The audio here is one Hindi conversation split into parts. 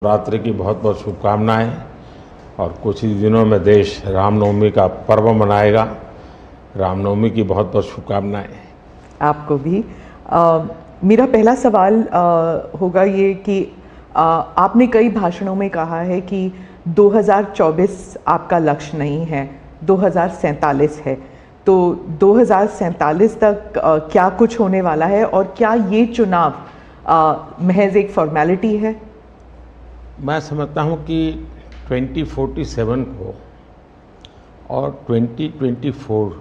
नवरात्रि की बहुत बहुत शुभकामनाएं। और कुछ ही दिनों में देश रामनवमी का पर्व मनाएगा। रामनवमी की बहुत बहुत शुभकामनाएं। आपको भी। मेरा पहला सवाल होगा ये कि आपने कई भाषणों में कहा है कि 2024 आपका लक्ष्य नहीं है, 2047 है। तो 2047 तक क्या कुछ होने वाला है और क्या ये चुनाव महज एक फॉर्मेलिटी है? मैं समझता हूं कि 2047 को और 2024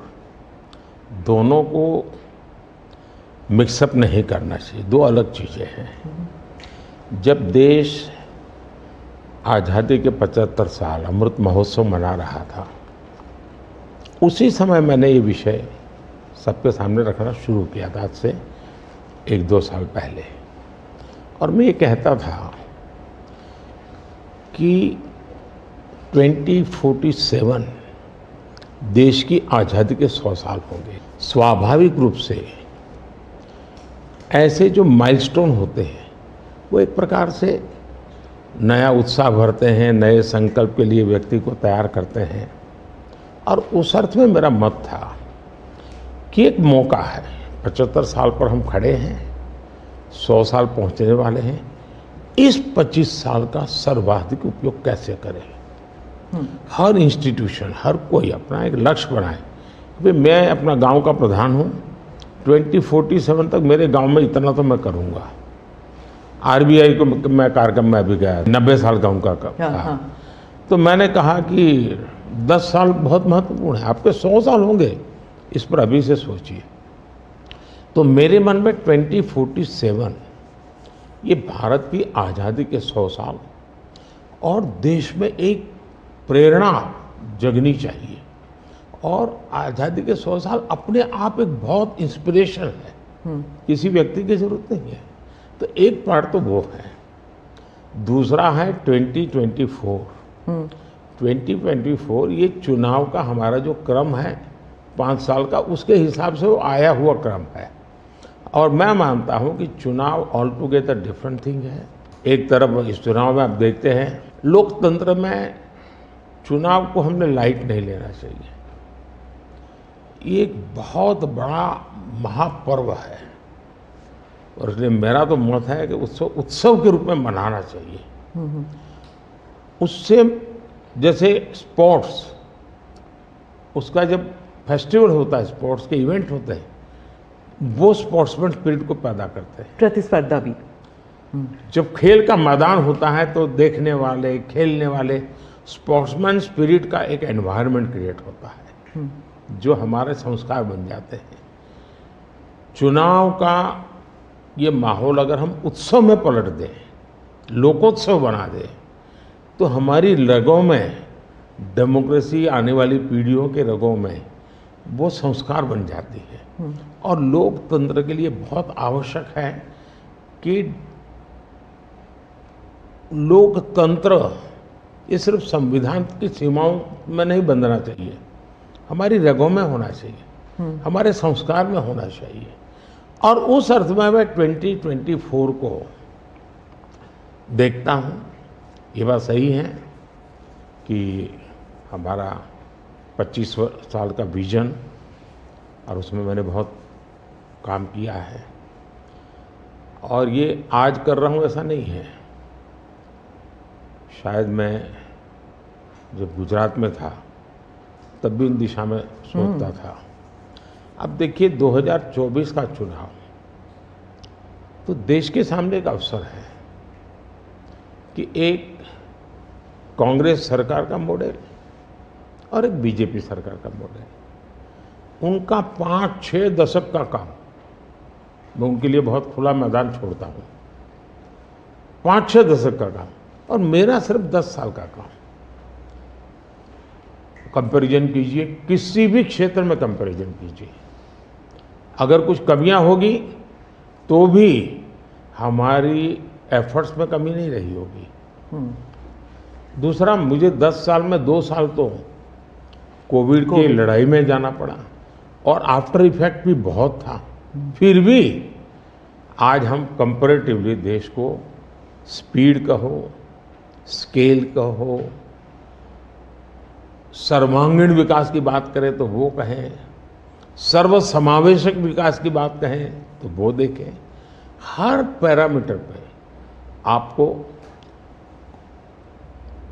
दोनों को मिक्सअप नहीं करना चाहिए, दो अलग चीज़ें हैं। जब देश आज़ादी के 75 साल अमृत महोत्सव मना रहा था, उसी समय मैंने ये विषय सबके सामने रखना शुरू किया था, आज से 1-2 साल पहले। और मैं ये कहता था कि 2047 देश की आज़ादी के 100 साल होंगे। स्वाभाविक रूप से ऐसे जो माइलस्टोन होते हैं वो एक प्रकार से नया उत्साह भरते हैं, नए संकल्प के लिए व्यक्ति को तैयार करते हैं। और उस अर्थ में मेरा मत था कि एक मौका है, 75 साल पर हम खड़े हैं, 100 साल पहुंचने वाले हैं। इस 25 साल का सर्वाधिक उपयोग कैसे करें? हर इंस्टीट्यूशन, हर कोई अपना एक लक्ष्य बनाए। भाई मैं अपना गांव का प्रधान हूं, 2047 तक मेरे गांव में इतना तो मैं करूंगा। आरबीआई को मैं कार्यक्रम में भी गया, 90 साल का उनका था। तो मैंने कहा कि 10 साल बहुत महत्वपूर्ण है, आपके 100 साल होंगे, इस पर अभी से सोचिए। तो मेरे मन में 2047 ये भारत की आज़ादी के 100 साल और देश में एक प्रेरणा जगनी चाहिए। और आज़ादी के 100 साल अपने आप एक बहुत इंस्पिरेशन है, किसी व्यक्ति की जरूरत नहीं है। तो एक पार्ट तो वो है। दूसरा है 2024। 2024 ये चुनाव का हमारा जो क्रम है 5 साल का, उसके हिसाब से वो आया हुआ क्रम है। और मैं मानता हूं कि चुनाव ऑल टुगेदर डिफरेंट थिंग है। एक तरफ इस चुनाव में आप देखते हैं, लोकतंत्र में चुनाव को हमने लाइट नहीं लेना चाहिए। ये एक बहुत बड़ा महापर्व है और इसलिए मेरा तो मत है कि उत्सव के रूप में मनाना चाहिए। उससे जैसे स्पोर्ट्स, उसका जब फेस्टिवल होता है, स्पोर्ट्स के इवेंट होते हैं, वो स्पोर्ट्समैन स्पिरिट को पैदा करते हैं। प्रतिस्पर्धा भी। जब खेल का मैदान होता है तो देखने वाले, खेलने वाले, स्पोर्ट्समैन स्पिरिट का एक एनवायरनमेंट क्रिएट होता है जो हमारे संस्कार बन जाते हैं। चुनाव का ये माहौल अगर हम उत्सव में पलट दें, लोकोत्सव बना दें, तो हमारी रगों में, डेमोक्रेसी आने वाली पीढ़ियों के रगों में वो संस्कार बन जाती है। और लोकतंत्र के लिए बहुत आवश्यक है कि लोकतंत्र ये सिर्फ संविधान की सीमाओं में नहीं बंधना चाहिए, हमारी रगों में होना चाहिए, हमारे संस्कार में होना चाहिए। और उस अर्थ में मैं 2024 को देखता हूँ। ये बात सही है कि हमारा 25 साल का विजन, और उसमें मैंने बहुत काम किया है। और ये आज कर रहा हूँ ऐसा नहीं है। शायद मैं जब गुजरात में था तब भी उन दिशा में सोचता था। अब देखिए 2024 का चुनाव तो देश के सामने एक अवसर है कि एक कांग्रेस सरकार का मॉडल और एक बीजेपी सरकार का मॉडल, उनका 5-6 दशक का काम, मैं उनके लिए बहुत खुला मैदान छोड़ता हूँ। 5-6 दशक का काम और मेरा सिर्फ 10 साल का काम। कंपैरिजन कीजिए, किसी भी क्षेत्र में कंपैरिजन कीजिए, अगर कुछ कमियां होगी तो भी हमारी एफर्ट्स में कमी नहीं रही होगी। दूसरा, मुझे 10 साल में 2 साल तो कोविड की लड़ाई में जाना पड़ा और आफ्टर इफेक्ट भी बहुत था। फिर भी आज हम कंपैरेटिवली देश को स्पीड कहो, स्केल कहो, सर्वांगीण विकास की बात करें तो वो कहें, सर्वसमावेशक विकास की बात कहें तो वो देखें। हर पैरामीटर पे आपको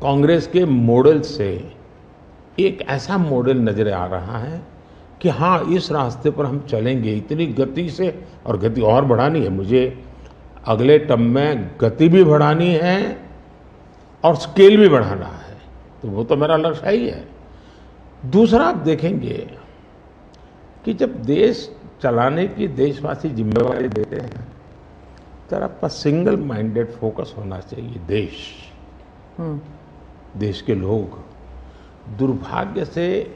कांग्रेस के मॉडल से एक ऐसा मॉडल नजर आ रहा है कि हाँ, इस रास्ते पर हम चलेंगे इतनी गति से, और गति और बढ़ानी है मुझे। अगले टर्म में गति भी बढ़ानी है और स्केल भी बढ़ाना है, तो वो तो मेरा लक्ष्य ही है। दूसरा, आप देखेंगे कि जब देश चलाने की देशवासी जिम्मेवारी देते हैं तो आपका सिंगल माइंडेड फोकस होना चाहिए। देश के लोग दुर्भाग्य से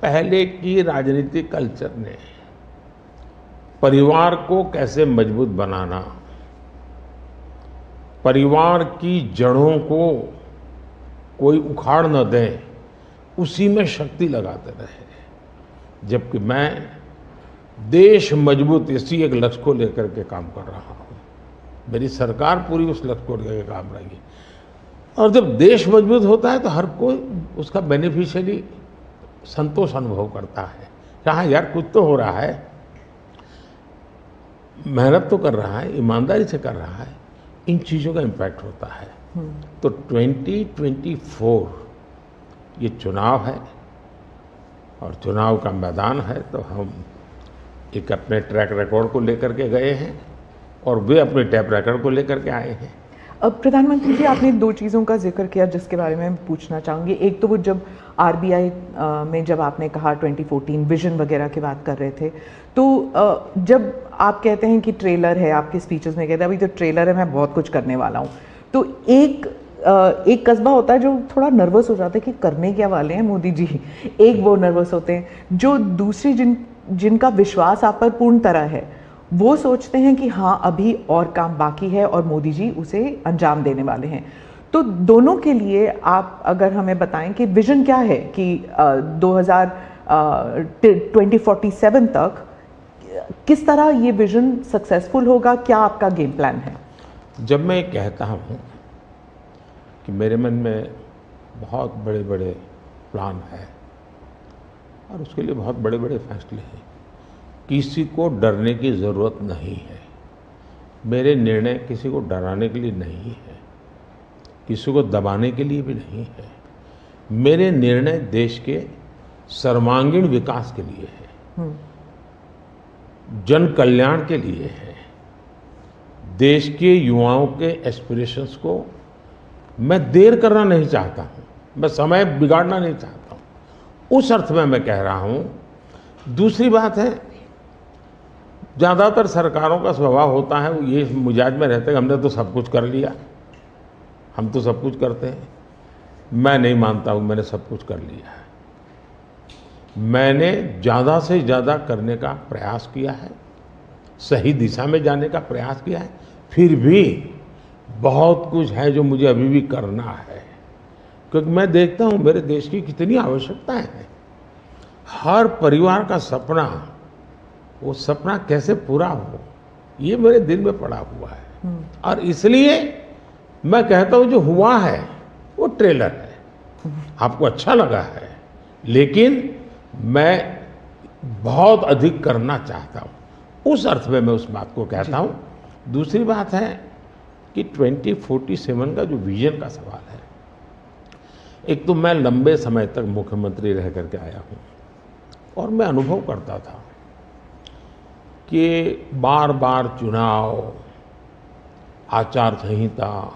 पहले की राजनीतिक कल्चर ने परिवार को कैसे मजबूत बनाना, परिवार की जड़ों को कोई उखाड़ न दे, उसी में शक्ति लगाते रहे। जबकि मैं देश मजबूत इसी एक लक्ष्य को लेकर के काम कर रहा हूँ। मेरी सरकार पूरी उस लक्ष्य को लेकर काम रही। और जब देश मजबूत होता है तो हर कोई उसका बेनिफिशियरी संतोष अनुभव करता है। कहा यार, कुछ तो हो रहा है, मेहनत तो कर रहा है, ईमानदारी से कर रहा है, इन चीज़ों का इम्पैक्ट होता है। तो 2024 ये चुनाव है और चुनाव का मैदान है, तो हम एक अपने ट्रैक रिकॉर्ड को लेकर के गए हैं और वे अपने ट्रैक रिकॉर्ड को लेकर के आए हैं। अब प्रधानमंत्री जी, आपने दो चीज़ों का जिक्र किया जिसके बारे में पूछना चाहूँगी। एक तो वो जब आरबीआई में जब आपने कहा 2014 विजन वगैरह की बात कर रहे थे, तो जब आप कहते हैं कि ट्रेलर है, आपके स्पीचेस में कहते हैं अभी तो ट्रेलर है, मैं बहुत कुछ करने वाला हूँ, तो एक कस्बा होता है जो थोड़ा नर्वस हो जाता है कि करने क्या वाले हैं मोदी जी। एक वो नर्वस होते हैं, जो दूसरी जिनका विश्वास आप पर पूर्ण तरह है, वो सोचते हैं कि हाँ, अभी और काम बाकी है और मोदी जी उसे अंजाम देने वाले हैं। तो दोनों के लिए आप अगर हमें बताएं कि विजन क्या है कि 2047 तक किस तरह ये विजन सक्सेसफुल होगा, क्या आपका गेम प्लान है? जब मैं कहता हूँ कि मेरे मन में बहुत बड़े बड़े प्लान हैं और उसके लिए बहुत बड़े बड़े फैसले हैं, किसी को डरने की ज़रूरत नहीं है। मेरे निर्णय किसी को डराने के लिए नहीं है, किसी को दबाने के लिए भी नहीं है। मेरे निर्णय देश के सर्वांगीण विकास के लिए है, जन कल्याण के लिए है। देश के युवाओं के एस्पिरेशंस को मैं देर करना नहीं चाहता हूँ, मैं समय बिगाड़ना नहीं चाहता हूँ, उस अर्थ में मैं कह रहा हूँ। दूसरी बात है, ज़्यादातर सरकारों का स्वभाव होता है वो ये मिजाज में रहते हैं हमने तो सब कुछ कर लिया, हम तो सब कुछ करते हैं। मैं नहीं मानता हूँ मैंने सब कुछ कर लिया है। मैंने ज़्यादा से ज़्यादा करने का प्रयास किया है, सही दिशा में जाने का प्रयास किया है, फिर भी बहुत कुछ है जो मुझे अभी भी करना है, क्योंकि मैं देखता हूँ मेरे देश की कितनी आवश्यकताएं हैं। हर परिवार का सपना, वो सपना कैसे पूरा हो, ये मेरे दिल में पड़ा हुआ है। और इसलिए मैं कहता हूँ जो हुआ है वो ट्रेलर है, आपको अच्छा लगा है, लेकिन मैं बहुत अधिक करना चाहता हूँ, उस अर्थ में मैं उस बात को कहता हूँ। दूसरी बात है कि 2047 का जो विजन का सवाल है, एक तो मैं लंबे समय तक मुख्यमंत्री रह करके आया हूँ और मैं अनुभव करता था कि बार बार चुनाव, आचार संहिता,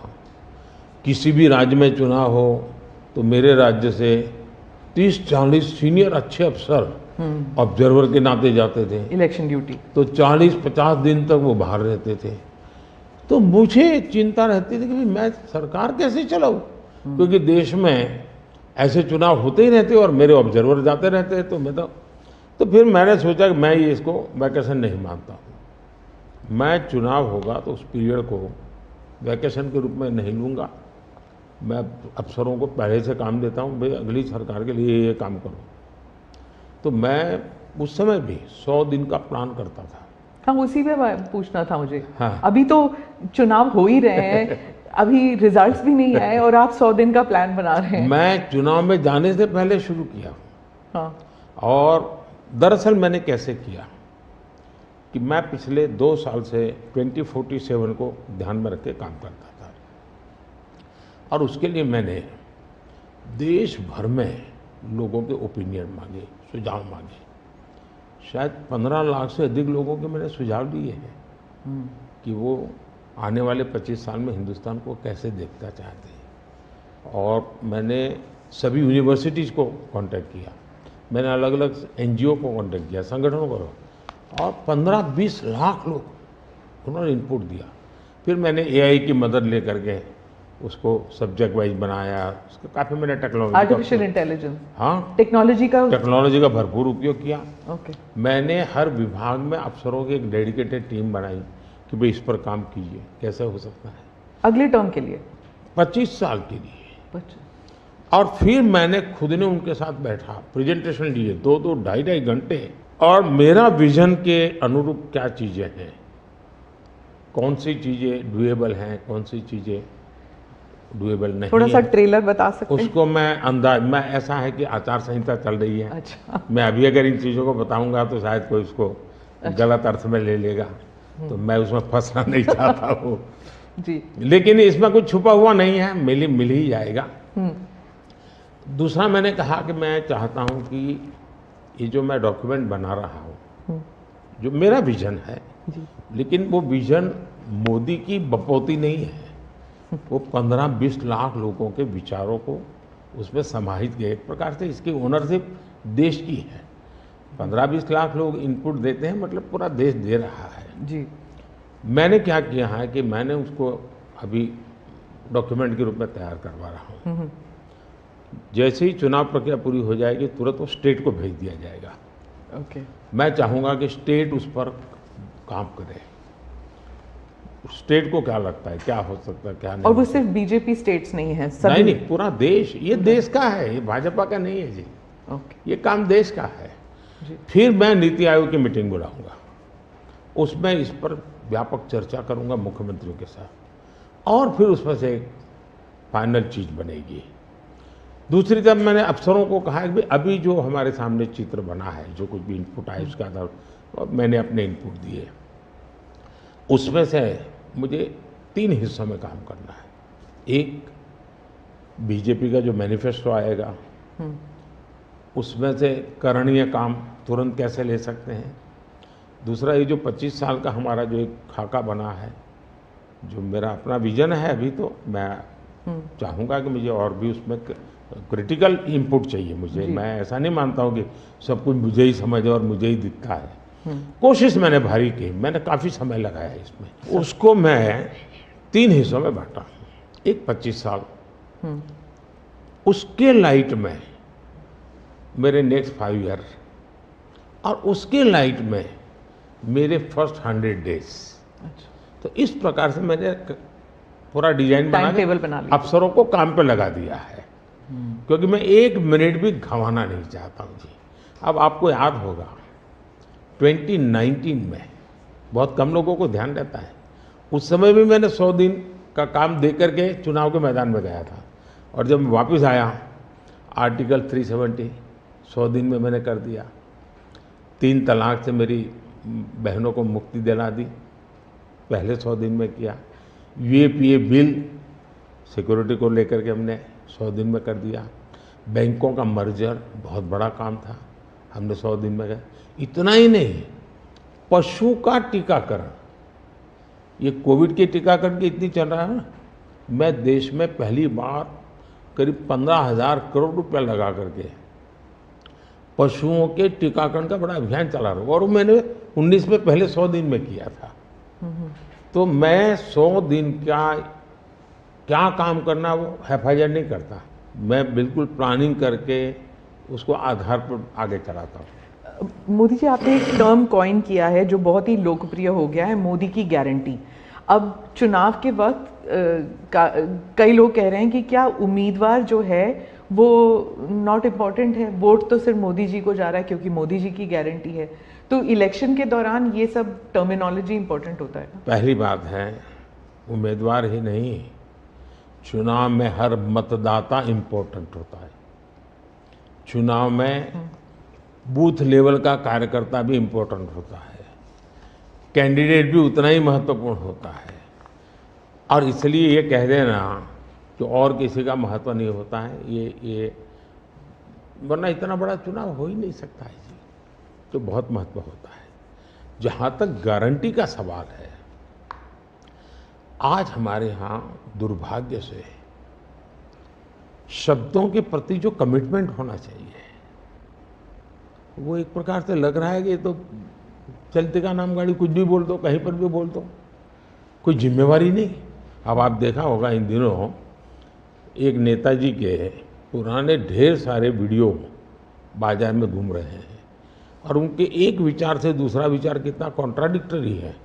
किसी भी राज्य में चुनाव हो तो मेरे राज्य से 30-40 सीनियर अच्छे अफसर ऑब्जर्वर के नाते जाते थे इलेक्शन ड्यूटी, तो 40-50 दिन तक वो बाहर रहते थे। तो मुझे चिंता रहती थी कि मैं सरकार कैसे चलाऊं, क्योंकि देश में ऐसे चुनाव होते ही रहते और मेरे ऑब्जर्वर जाते रहते। तो फिर मैंने सोचा कि मैं ये इसको वैकेशन नहीं मानता हूँ। मैं चुनाव होगा तो उस पीरियड को वैकेशन के रूप में नहीं लूँगा। मैं अफसरों को पहले से काम देता हूँ, भाई अगली सरकार के लिए ये काम करो। तो मैं उस समय भी 100 दिन का प्लान करता था। हाँ, उसी पे पूछना था मुझे। हाँ। अभी तो चुनाव हो ही रहे हैं अभी रिजल्ट्स भी नहीं आए और आप 100 दिन का प्लान बना रहे हैं। मैं चुनाव में जाने से पहले शुरू किया। हाँ। और दरअसल मैंने कैसे किया कि मैं पिछले 2 साल से 2047 को ध्यान में रख के काम करता था, और उसके लिए मैंने देश भर में लोगों के ओपिनियन मांगे, सुझाव मांगे। शायद 15 लाख से अधिक लोगों के मैंने सुझाव लिए हैं कि वो आने वाले 25 साल में हिंदुस्तान को कैसे देखना चाहते हैं। और मैंने सभी यूनिवर्सिटीज़ को कांटेक्ट किया, मैंने अलग अलग एनजीओ को कांटेक्ट किया, संगठनों को, और 15-20 लाख लोग उन्होंने इनपुट दिया। फिर मैंने एआई की मदद लेकर के उसको सब्जेक्ट वाइज बनाया। उसका काफ़ी मैंने टेक्नोलॉजी, आर्टिफिशियल इंटेलिजेंस, हाँ, टेक्नोलॉजी का भरपूर उपयोग किया। ओके। मैंने हर विभाग में अफसरों की एक डेडिकेटेड टीम बनाई कि भाई इस पर काम कीजिए, कैसे हो सकता है अगले टर्म के लिए, 25 साल के लिए। 25। और फिर मैंने खुद ने उनके साथ बैठा, प्रेजेंटेशन दिए 2-2, 2.5 घंटे, और मेरा विजन के अनुरूप क्या चीज़ें हैं, कौन सी चीज़ें डुएबल हैं, कौन सी चीज़ें डुएबल नहीं। थोड़ा सा ट्रेलर बता सकते हैं? उसको मैं ऐसा है कि आचार संहिता चल रही है। अच्छा। मैं अभी अगर इन चीज़ों को बताऊंगा तो शायद कोई उसको गलत अर्थ में ले लेगा, तो मैं उसमें फंसना नहीं चाहता हूँ जी। लेकिन इसमें कुछ छुपा हुआ नहीं है, मिल ही जाएगा। दूसरा मैंने कहा कि मैं चाहता हूँ कि ये जो मैं डॉक्यूमेंट बना रहा हूँ, जो मेरा विजन है, लेकिन वो विजन मोदी की बपौती नहीं है, वो 15-20 लाख लोगों के विचारों को उसमें समाहित किया। एक प्रकार से इसकी ओनरशिप देश की है। 15-20 लाख लोग इनपुट देते हैं, मतलब पूरा देश दे रहा है जी। मैंने क्या किया है कि मैंने उसको अभी डॉक्यूमेंट के रूप में तैयार करवा रहा हूँ। जैसे ही चुनाव प्रक्रिया पूरी हो जाएगी तुरंत वो स्टेट को भेज दिया जाएगा। ओके। मैं चाहूँगा कि स्टेट उस पर काम करे। स्टेट को क्या लगता है, क्या हो सकता है, क्या नहीं। और वो सिर्फ बीजेपी स्टेट्स नहीं है, सभी। नहीं, पूरा देश, ये देश का है, ये भाजपा का नहीं है जी। ओके। ये काम देश का है जी। फिर मैं नीति आयोग की मीटिंग बुलाऊंगा, उसमें इस पर व्यापक चर्चा करूंगा मुख्यमंत्रियों के साथ, और फिर उसमें से एक फाइनल चीज बनेगी। दूसरी तरफ मैंने अफसरों को कहा कि अभी जो हमारे सामने चित्र बना है, जो कुछ भी इनपुट आए उसका आधार, और मैंने अपने इनपुट दिए, उसमें से मुझे 3 हिस्सों में काम करना है। एक, बीजेपी का जो मैनिफेस्टो आएगा उसमें से करणीय काम तुरंत कैसे ले सकते हैं। दूसरा, ये जो 25 साल का हमारा जो एक खाका बना है, जो मेरा अपना विजन है, अभी तो मैं चाहूँगा कि मुझे और भी उसमें क्रिटिकल इनपुट चाहिए मुझे। मैं ऐसा नहीं मानता हूँ कि सब कुछ मुझे ही समझ और मुझे ही दिखता है। कोशिश मैंने भारी की, मैंने काफ़ी समय लगाया इसमें। उसको मैं 3 हिस्सों में बांटा। एक 25 साल, उसके लाइट में मेरे नेक्स्ट 5 ईयर, और उसके लाइट में मेरे फर्स्ट 100 डेज। तो इस प्रकार से मैंने पूरा डिजाइन टाइम टेबल बना लिया, अफसरों को काम पे लगा दिया है, क्योंकि मैं 1 मिनट भी गंवाना नहीं चाहता हूँ जी। अब आपको याद होगा 2019 में बहुत कम लोगों को ध्यान रहता है, उस समय भी मैंने 100 दिन का काम दे करके चुनाव के मैदान में गया था, और जब मैं वापस आया आर्टिकल 370 100 दिन में मैंने कर दिया। 3 तलाक से मेरी बहनों को मुक्ति दिला दी, पहले 100 दिन में किया। यूएपीए बिल सिक्योरिटी को लेकर के हमने 100 दिन में कर दिया। बैंकों का मर्जर बहुत बड़ा काम था, हमने 100 दिन में किया। इतना ही नहीं, पशु का टीकाकरण, ये कोविड के टीकाकरण की इतनी चल रहा है ना, मैं देश में पहली बार करीब 15,000 करोड़ रुपया लगा करके पशुओं के टीकाकरण का बड़ा अभियान चला रहा हूँ, और वो मैंने 19 में पहले 100 दिन में किया था। तो मैं 100 दिन का क्या काम करना वो हैफाजत नहीं करता, मैं बिल्कुल प्लानिंग करके उसको आधार पर आगे चलाता हूँ। मोदी जी, आपने एक टर्म कॉइन किया है जो बहुत ही लोकप्रिय हो गया है, मोदी की गारंटी। अब चुनाव के वक्त कई लोग कह रहे हैं कि क्या उम्मीदवार जो है वो नॉट इम्पॉर्टेंट है, वोट तो सिर्फ मोदी जी को जा रहा है क्योंकि मोदी जी की गारंटी है। तो इलेक्शन के दौरान ये सब टर्मिनोलॉजी इम्पोर्टेंट होता है। पहली बात है, उम्मीदवार ही नहीं, चुनाव में हर मतदाता इम्पोर्टेंट होता है। चुनाव में बूथ लेवल का कार्यकर्ता भी इम्पोर्टेंट होता है, कैंडिडेट भी उतना ही महत्वपूर्ण होता है। और इसलिए ये कह देना कि और किसी का महत्व नहीं होता है, ये वरना इतना बड़ा चुनाव हो ही नहीं सकता है जी, तो बहुत महत्व होता है। जहाँ तक गारंटी का सवाल है, आज हमारे यहाँ दुर्भाग्य से शब्दों के प्रति जो कमिटमेंट होना चाहिए वो एक प्रकार से लग रहा है कि ये तो चलते का नाम गाड़ी, कुछ भी बोल दो, कहीं पर भी बोल दो, कोई जिम्मेवारी नहीं। अब आप देखा होगा इन दिनों एक नेताजी के पुराने ढेर सारे वीडियो बाजार में घूम रहे हैं और उनके एक विचार से दूसरा विचार कितना कॉन्ट्राडिक्टरी है।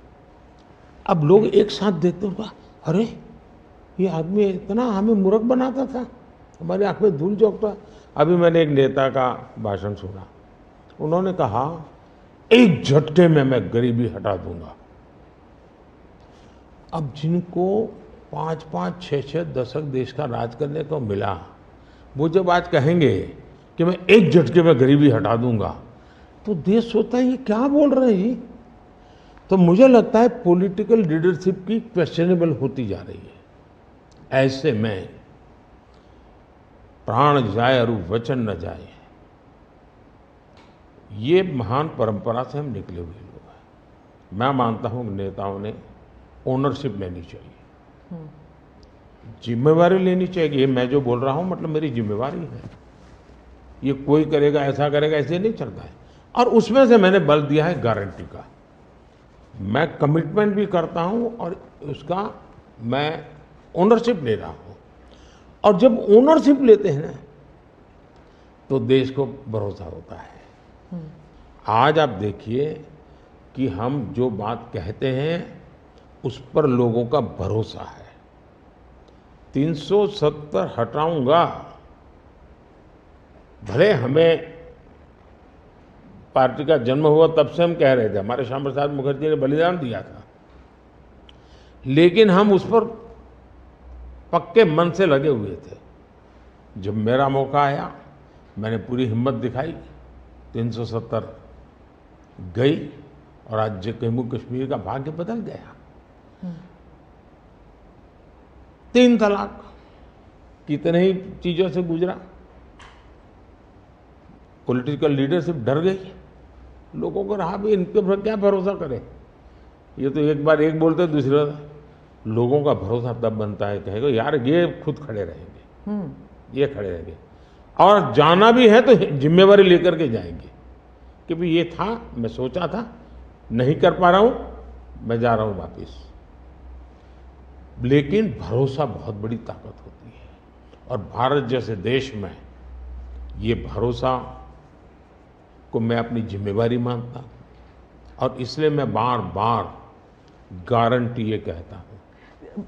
अब लोग एक साथ देखते होगा, अरे ये आदमी इतना हमें मूर्ख बनाता था, हमारी आंख में धूल झोंकता। अभी मैंने एक नेता का भाषण सुना, उन्होंने कहा एक झटके में मैं गरीबी हटा दूंगा। अब जिनको 5-5, 6-6 दशक देश का राज करने को मिला, वो जब आज कहेंगे कि मैं एक झटके में गरीबी हटा दूंगा, तो देश सोचता है ये क्या बोल रहे हैं जी। तो मुझे लगता है पॉलिटिकल लीडरशिप की क्वेश्चनेबल होती जा रही है। ऐसे में प्राण जाए और वचन न जाए, ये महान परंपरा से हम निकले हुए लोग हैं। मैं मानता हूँ कि नेताओं ने ओनरशिप लेनी चाहिए, जिम्मेवारी लेनी चाहिए। ये मैं जो बोल रहा हूँ मतलब मेरी जिम्मेवारी है, ये कोई करेगा ऐसा करेगा ऐसे नहीं चलता है। और उसमें से मैंने बल दिया है गारंटी का। मैं कमिटमेंट भी करता हूँ और उसका मैं ओनरशिप ले रहा हूँ। और जब ओनरशिप लेते हैं ना तो देश को भरोसा होता है। आज आप देखिए कि हम जो बात कहते हैं उस पर लोगों का भरोसा है। 370 हटाऊंगा, भले हमें पार्टी का जन्म हुआ तब से हम कह रहे थे, हमारे श्यामा प्रसाद मुखर्जी ने बलिदान दिया था, लेकिन हम उस पर पक्के मन से लगे हुए थे। जब मेरा मौका आया मैंने पूरी हिम्मत दिखाई, 370 गई और आज जम्मू कश्मीर का भाग्य बदल गया। 3 तलाक कितने ही चीजों से गुजरा, पॉलिटिकल लीडरशिप डर गई, लोगों को रहा भी इनके पर क्या भरोसा करें। ये तो एक बार एक बोलते दूसरे, लोगों का भरोसा तब बनता है, कहेगा यार ये खुद खड़े रहेंगे, ये खड़े रहेंगे और जाना भी है तो जिम्मेवारी लेकर के जाएंगे कि भाई ये था, मैं सोचा था, नहीं कर पा रहा हूं, मैं जा रहा हूं वापिस। लेकिन भरोसा बहुत बड़ी ताकत होती है और भारत जैसे देश में ये भरोसा को मैं अपनी जिम्मेवारी मानता हूँ और इसलिए मैं बार बार गारंटी ये कहता हूँ।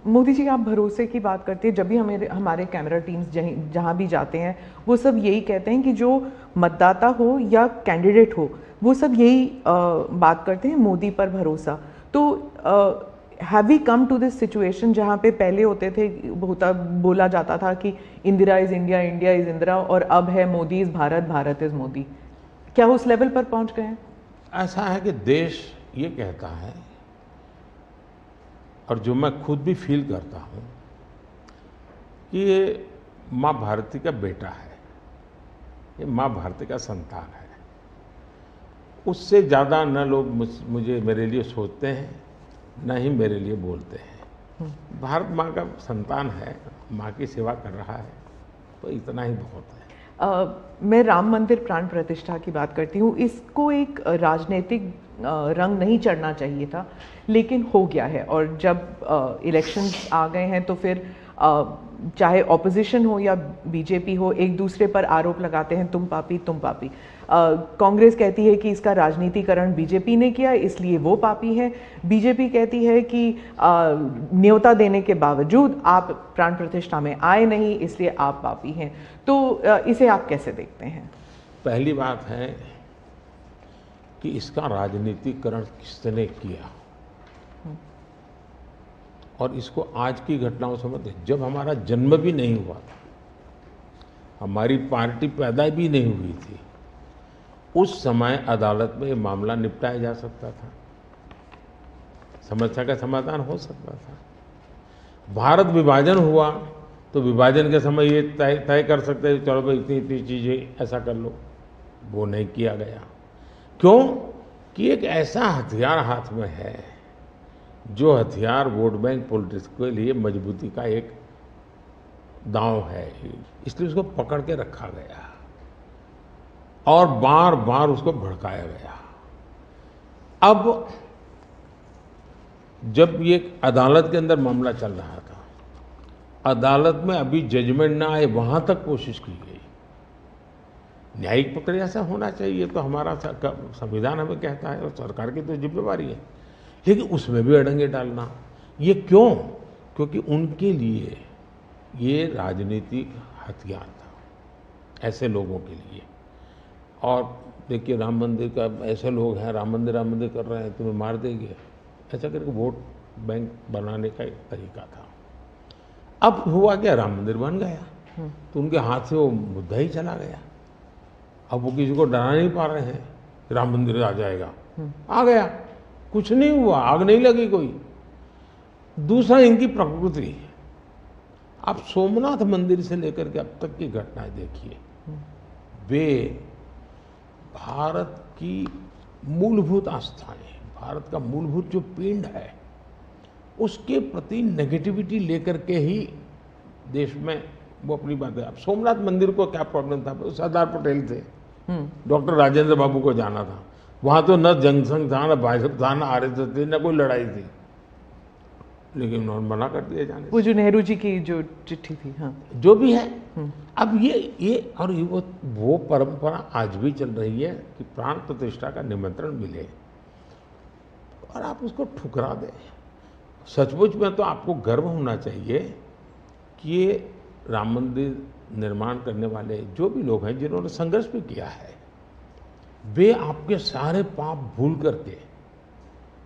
मोदी जी, आप भरोसे की बात करते हैं, जब भी हमारे कैमरा टीम्स जहाँ भी जाते हैं वो सब यही कहते हैं कि जो मतदाता हो या कैंडिडेट हो वो सब यही बात करते हैं, मोदी पर भरोसा। तो have we come to this situation जहाँ पे पहले होते थे, बोला जाता था कि Indira is India, India is Indira, और अब है मोदी इज भारत, भारत इज मोदी। क्या उस लेवल पर पहुँच गए हैं? ऐसा है कि देश ये कहता है और जो मैं खुद भी फील करता हूँ कि ये माँ भारती का बेटा है, ये माँ भारती का संतान है। उससे ज़्यादा न लोग मुझे मेरे लिए सोचते हैं, न ही मेरे लिए बोलते हैं। भारत माँ का संतान है, माँ की सेवा कर रहा है, तो इतना ही बहुत है। मैं राम मंदिर प्राण प्रतिष्ठा की बात करती हूँ। इसको एक राजनीतिक रंग नहीं चढ़ना चाहिए था, लेकिन हो गया है। और जब इलेक्शंस आ गए हैं तो फिर चाहे ऑपोजिशन हो या बीजेपी हो, एक दूसरे पर आरोप लगाते हैं, तुम पापी तुम पापी। कांग्रेस कहती है कि इसका राजनीतिकरण बीजेपी ने किया इसलिए वो पापी है। बीजेपी कहती है कि न्योता देने के बावजूद आप प्राण प्रतिष्ठा में आए नहीं इसलिए आप पापी हैं। तो इसे आप कैसे देखते हैं? पहली बात है कि इसका राजनीतिकरण किसने किया और इसको आज की घटनाओं से मत, जब हमारा जन्म भी नहीं हुआ था, हमारी पार्टी पैदा भी नहीं हुई थी, उस समय अदालत में ये मामला निपटाया जा सकता था, समस्या का समाधान हो सकता था। भारत विभाजन हुआ तो विभाजन के समय ये तय कर सकते थे, चलो भाई इतनी इतनी चीज़ें ऐसा कर लो, वो नहीं किया गया। क्यों? कि एक ऐसा हथियार हाथ में है, जो हथियार वोट बैंक पॉलिटिक्स के लिए मजबूती का एक दांव है, इसलिए उसको पकड़ के रखा गया और बार बार उसको भड़काया गया। अब जब ये अदालत के अंदर मामला चल रहा था, अदालत में अभी जजमेंट ना आए वहां तक कोशिश की गई। न्यायिक प्रक्रिया से होना चाहिए, तो हमारा संविधान हमें कहता है और सरकार की तो जिम्मेवारी है, लेकिन उसमें भी अड़ंगे डालना, ये क्यों? क्योंकि उनके लिए ये राजनीतिक हथियार था, ऐसे लोगों के लिए। और देखिए राम मंदिर का, ऐसे लोग हैं राम मंदिर कर रहे हैं, तुम्हें मार देंगे, ऐसा करके वोट बैंक बनाने का एक तरीका था। अब हुआ क्या, राम मंदिर बन गया तो उनके हाथ से वो मुद्दा ही चला गया। अब वो किसी को डरा नहीं पा रहे हैं, राम मंदिर आ जाएगा, आ गया, कुछ नहीं हुआ, आग नहीं लगी कोई। दूसरा, इनकी प्रकृति, आप सोमनाथ मंदिर से लेकर के अब तक की घटनाएं देखिए, वे भारत की मूलभूत आस्थाएं, भारत का मूलभूत जो पिंड है, उसके प्रति नेगेटिविटी लेकर के ही देश में वो अपनी बातें। अब सोमनाथ मंदिर को क्या प्रॉब्लम था, सरदार पटेल थे, डॉक्टर राजेंद्र बाबू को जाना था, वहां तो न जनसंघ था, न भाजपा था, न आरएसएस थी, न कोई लड़ाई थी, लेकिन उन्होंने मना कर दिया जाने। वो जो नेहरू जी की जो चिट्ठी थी, हाँ, जो भी है, अब ये और वो परंपरा आज भी चल रही है कि प्राण प्रतिष्ठा का निमंत्रण मिले और आप उसको ठुकरा दें। सचमुच में तो आपको गर्व होना चाहिए कि ये राम मंदिर निर्माण करने वाले जो भी लोग हैं, जिन्होंने संघर्ष भी किया है, वे आपके सारे पाप भूल करके,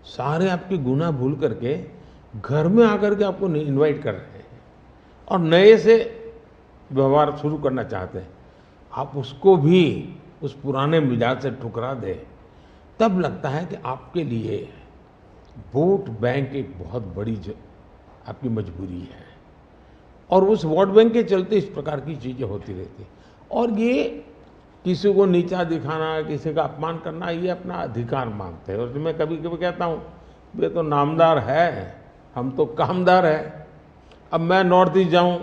सारे आपके गुनाह भूल करके घर में आकर के आपको इनवाइट कर रहे हैं और नए से व्यवहार शुरू करना चाहते हैं। आप उसको भी उस पुराने मिजाज से ठुकरा दें, तब लगता है कि आपके लिए वोट बैंक एक बहुत बड़ी आपकी मजबूरी है, और उस वोट बैंक के चलते इस प्रकार की चीज़ें होती रहती। और ये किसी को नीचा दिखाना, किसी का अपमान करना, ये अपना अधिकार मानते हैं। और मैं कभी कभी कहता हूँ, वे तो नामदार है, हम तो कामदार है। अब मैं नॉर्थ ईस्ट जाऊँ,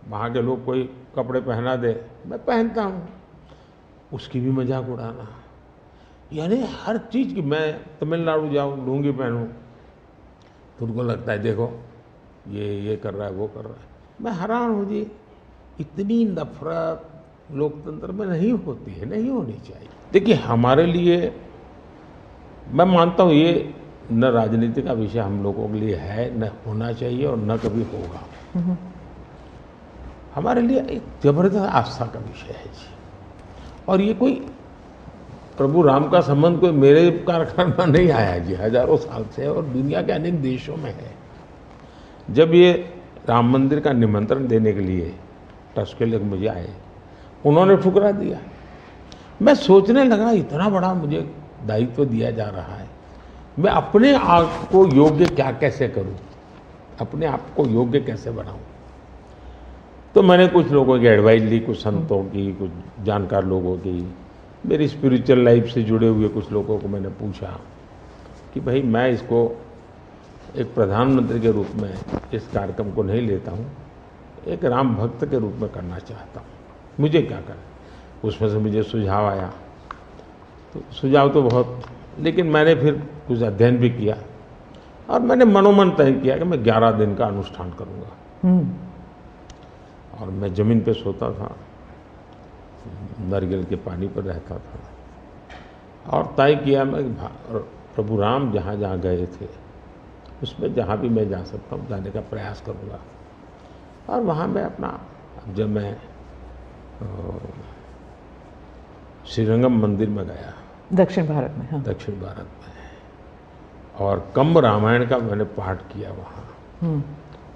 वहाँ के लोग कोई कपड़े पहना दे, मैं पहनता हूँ, उसकी भी मजाक उड़ाना, यानी हर चीज़ की। मैं तमिलनाडु जाऊँ, लुंगी पहनूँ, तो उनको लगता है देखो ये कर रहा है, वो कर रहा है। मैं हैरान हूँ जी, इतनी नफरत लोकतंत्र में नहीं होती है, नहीं होनी चाहिए। देखिए हमारे लिए, मैं मानता हूँ ये न राजनीति का विषय हम लोगों के लिए है, न होना चाहिए और न कभी होगा। हमारे लिए एक जबरदस्त आस्था का विषय है जी। और ये कोई प्रभु राम का संबंध कोई मेरे कारखाने में नहीं आया जी, हजारों साल से, और दुनिया के अनेक देशों में है। जब ये राम मंदिर का निमंत्रण देने के लिए ट्रस्ट के लोग मुझे आए, उन्होंने ठुकरा दिया। मैं सोचने लगा, इतना बड़ा मुझे दायित्व दिया जा रहा है, मैं अपने आप को योग्य कैसे करूं, अपने आप को योग्य कैसे बनाऊं। तो मैंने कुछ लोगों की एडवाइस ली, कुछ संतों की, कुछ जानकार लोगों की, मेरी स्पिरिचुअल लाइफ से जुड़े हुए कुछ लोगों को मैंने पूछा कि भाई मैं इसको एक प्रधानमंत्री के रूप में इस कार्यक्रम को नहीं लेता हूँ, एक राम भक्त के रूप में करना चाहता हूँ, मुझे क्या करें। उसमें से मुझे सुझाव आया, तो सुझाव तो बहुत, लेकिन मैंने फिर कुछ अध्ययन भी किया और मैंने मनोमन तय किया कि मैं 11 दिन का अनुष्ठान करूँगा। और मैं ज़मीन पे सोता था, नारियल के पानी पर रहता था, और तय किया मैं प्रभु राम जहाँ जहाँ गए थे उसमें जहाँ भी मैं जा सकता हूँ जाने का प्रयास करूँगा। और वहाँ मैं अपना, जब मैं श्रीरंगम मंदिर में गया, दक्षिण भारत में, हाँ, दक्षिण भारत में, और कंब रामायण का मैंने पाठ किया वहाँ।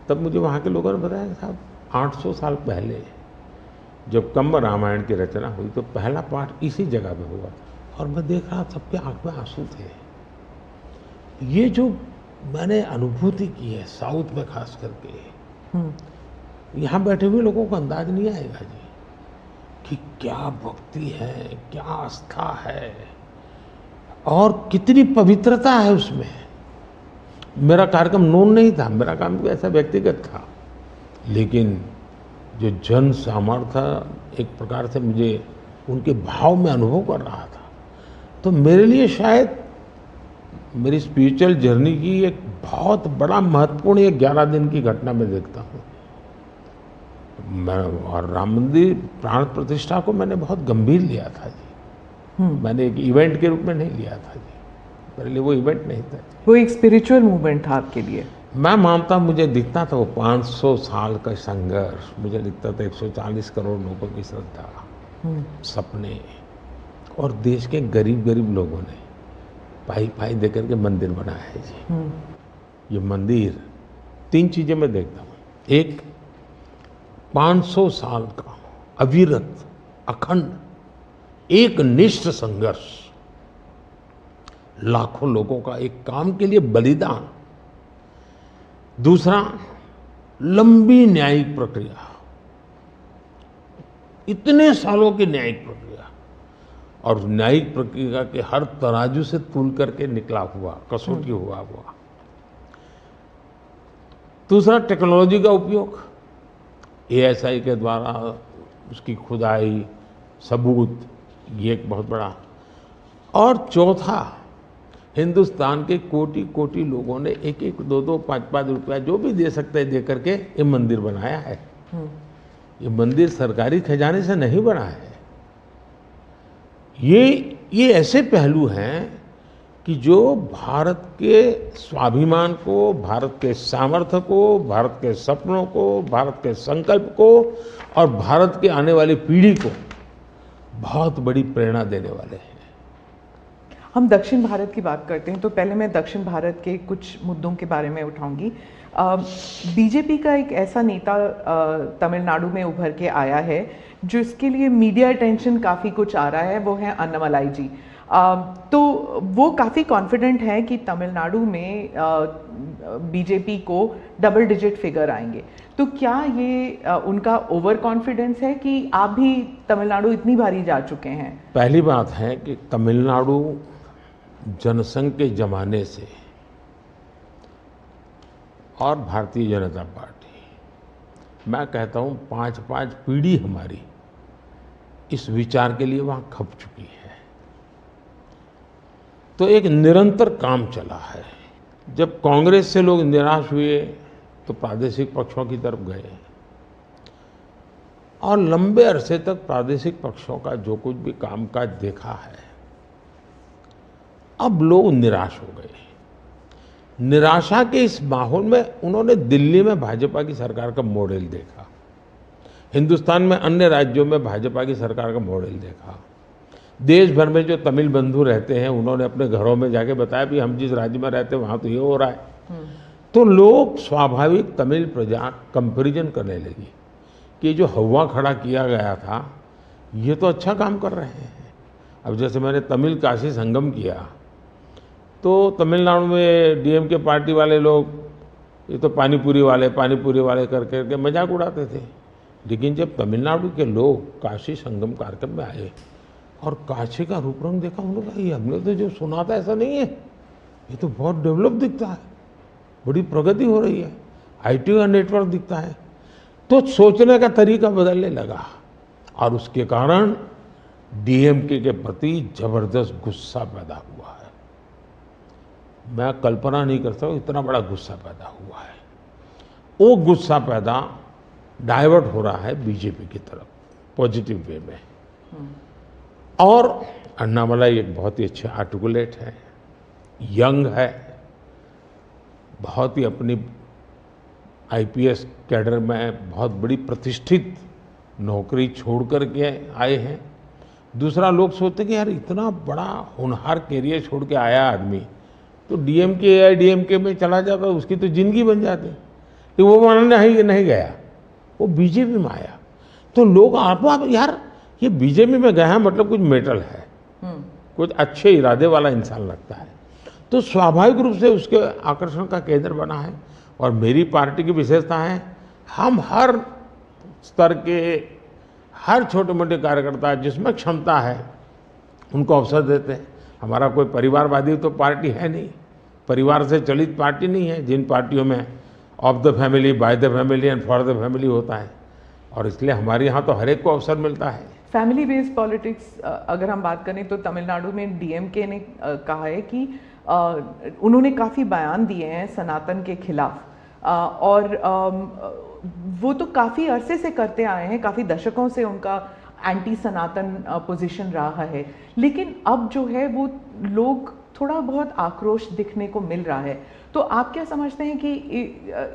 तब मुझे वहाँ के लोगों ने बताया कि साहब 800 साल पहले जब कंब रामायण की रचना हुई तो पहला पाठ इसी जगह पे हुआ था, और मैं देख रहा सबके आंख में आंसू थे। ये जो मैंने अनुभूति की है साउथ में खास करके, यहाँ बैठे हुए लोगों को अंदाज नहीं आएगा जी कि क्या भक्ति है, क्या आस्था है और कितनी पवित्रता है उसमें। मेरा कार्यक्रम नोन नहीं था, मेरा काम भी ऐसा व्यक्तिगत था, लेकिन जो जन सामर्थ्य एक प्रकार से मुझे उनके भाव में अनुभव कर रहा था, तो मेरे लिए शायद मेरी स्पिरिचुअल जर्नी की एक बहुत बड़ा महत्वपूर्ण एक 11 दिन की घटना मैं देखता हूँ। मैं और राम मंदिर प्राण प्रतिष्ठा को मैंने बहुत गंभीर लिया था जी। मैंने एक इवेंट के रूप में नहीं लिया था जी, मेरे लिए वो इवेंट नहीं था जी। वो एक स्पिरिचुअल मूवमेंट था आपके लिए? मैं मानता, मुझे दिखता था वो 500 साल का संघर्ष, मुझे दिखता था 140 करोड़ लोगों की श्रद्धा, सपने, और देश के गरीब गरीब लोगों ने पाई पाई दे करके मंदिर बनाया है जी। ये मंदिर 3 चीजें मैं देखता हूँ। एक, 500 साल का अविरत अखंड एक निष्ठ संघर्ष, लाखों लोगों का एक काम के लिए बलिदान। दूसरा, लंबी न्यायिक प्रक्रिया, इतने सालों की न्यायिक प्रक्रिया, और न्यायिक प्रक्रिया के हर तराजू से तूल करके निकला हुआ, कसौटी हुआ। दूसरा, टेक्नोलॉजी का उपयोग, ASI के द्वारा उसकी खुदाई, सबूत, ये एक बहुत बड़ा। और चौथा, हिंदुस्तान के कोटि कोटि लोगों ने 1-1, 2-2, 5-5 रुपया जो भी दे सकते हैं दे करके ये मंदिर बनाया है। ये मंदिर सरकारी खजाने से नहीं बना है। ये ऐसे पहलू हैं कि जो भारत के स्वाभिमान को, भारत के सामर्थ्य को, भारत के सपनों को, भारत के संकल्प को और भारत के आने वाली पीढ़ी को बहुत बड़ी प्रेरणा देने वाले हैं। हम दक्षिण भारत की बात करते हैं तो पहले मैं दक्षिण भारत के कुछ मुद्दों के बारे में उठाऊंगी। बीजेपी का एक ऐसा नेता तमिलनाडु में उभर के आया है जो इसके लिए मीडिया अटेंशन काफ़ी कुछ आ रहा है, वो है अन्नामलाई जी। तो वो काफ़ी कॉन्फिडेंट है कि तमिलनाडु में बीजेपी को डबल डिजिट फिगर आएंगे। तो क्या ये उनका ओवर कॉन्फिडेंस है कि आप भी तमिलनाडु इतनी बारी जा चुके हैं? पहली बात है कि तमिलनाडु जनसंघ के जमाने से और भारतीय जनता पार्टी, मैं कहता हूँ 5-5 पीढ़ी हमारी इस विचार के लिए वहाँ खप चुकी है। तो एक निरंतर काम चला है। जब कांग्रेस से लोग निराश हुए तो प्रादेशिक पक्षों की तरफ गए, और लंबे अरसे तक प्रादेशिक पक्षों का जो कुछ भी कामकाज देखा है, अब लोग निराश हो गए। निराशा के इस माहौल में उन्होंने दिल्ली में भाजपा की सरकार का मॉडल देखा, हिंदुस्तान में अन्य राज्यों में भाजपा की सरकार का मॉडल देखा, देश भर में जो तमिल बंधु रहते हैं उन्होंने अपने घरों में जाके बताया भी हम जिस राज्य में रहते हैं वहाँ तो ये हो रहा है। तो लोग स्वाभाविक तमिल प्रजा कंपैरिजन करने लगी कि जो हवा खड़ा किया गया था ये तो अच्छा काम कर रहे हैं। अब जैसे मैंने तमिल काशी संगम किया तो तमिलनाडु में DMK पार्टी वाले लोग ये तो पानीपुरी वाले कर करके मजाक उड़ाते थे, लेकिन जब तमिलनाडु के लोग काशी संगम कार्यक्रम में आए और काशी का रूप रंग देखा, उन्होंने कहा ये हमने तो जो सुना था ऐसा नहीं है, ये तो बहुत डेवलप दिखता है, बड़ी प्रगति हो रही है, IT का नेटवर्क दिखता है। तो सोचने का तरीका बदलने लगा और उसके कारण DMK के प्रति जबरदस्त गुस्सा पैदा हुआ है। मैं कल्पना नहीं कर सकता इतना बड़ा गुस्सा पैदा हुआ है। वो गुस्सा पैदा डाइवर्ट हो रहा है बीजेपी की तरफ पॉजिटिव वे में। और अन्नामलाई एक बहुत ही अच्छे आर्टिकुलेट है, यंग है, बहुत ही अपनी IPS कैडर में बहुत बड़ी प्रतिष्ठित नौकरी छोड़ कर के आए हैं। दूसरा, लोग सोचते हैं कि यार इतना बड़ा होनहार कैरियर छोड़ के आया आदमी तो DMK में चला जाता उसकी तो जिंदगी बन जाती, कि वो मानने नहीं गया, वो बीजेपी में आया। तो लोग आप यार ये बीजेपी में गया है मतलब कुछ मेटल है, कुछ अच्छे इरादे वाला इंसान लगता है, तो स्वाभाविक रूप से उसके आकर्षण का केंद्र बना है। और मेरी पार्टी की विशेषता है, हम हर स्तर के हर छोटे मोटे कार्यकर्ता जिसमें क्षमता है उनको अवसर देते हैं। हमारा कोई परिवारवादी तो पार्टी है नहीं, परिवार से चलित पार्टी नहीं है, जिन पार्टियों में of the family, by the family and for the family होता है। और इसलिए हमारे यहाँ तो हर एक को अवसर मिलता है। फैमिली बेस्ड पॉलिटिक्स अगर हम बात करें तो तमिलनाडु में डीएमके ने कहा है कि उन्होंने काफ़ी बयान दिए हैं सनातन के खिलाफ, और वो तो काफ़ी अरसे से करते आए हैं, काफ़ी दशकों से उनका एंटी सनातन पोजीशन रहा है। लेकिन अब जो है वो लोग थोड़ा बहुत आक्रोश दिखने को मिल रहा है। तो आप क्या समझते हैं कि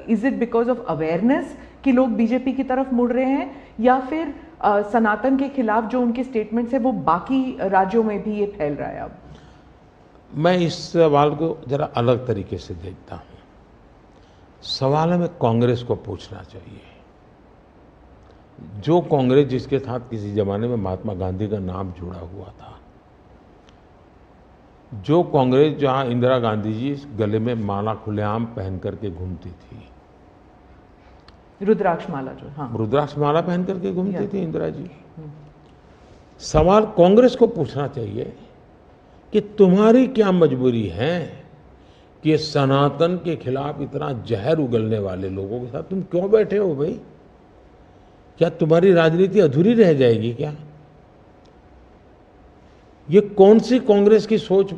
is it because of awareness कि लोग बीजेपी की तरफ मुड़ रहे हैं, या फिर सनातन के खिलाफ जो उनके स्टेटमेंट्स है वो बाकी राज्यों में भी ये फैल रहा है? अब मैं इस सवाल को जरा अलग तरीके से देखता हूँ। सवाल हमें कांग्रेस को पूछना चाहिए। जो कांग्रेस जिसके साथ किसी जमाने में महात्मा गांधी का नाम जुड़ा हुआ था, जो कांग्रेस जहां इंदिरा गांधी जी गले में माला खुलेआम पहन करके घूमती थी, रुद्राक्ष माला, जो हाँ रुद्राक्ष माला पहन करके घूमती थी इंदिरा जी। सवाल कांग्रेस को पूछना चाहिए कि तुम्हारी क्या मजबूरी है कि सनातन के खिलाफ इतना जहर उगलने वाले लोगों के साथ तुम क्यों बैठे हो भाई? क्या तुम्हारी राजनीति अधूरी रह जाएगी क्या? ये कौन सी कांग्रेस की सोच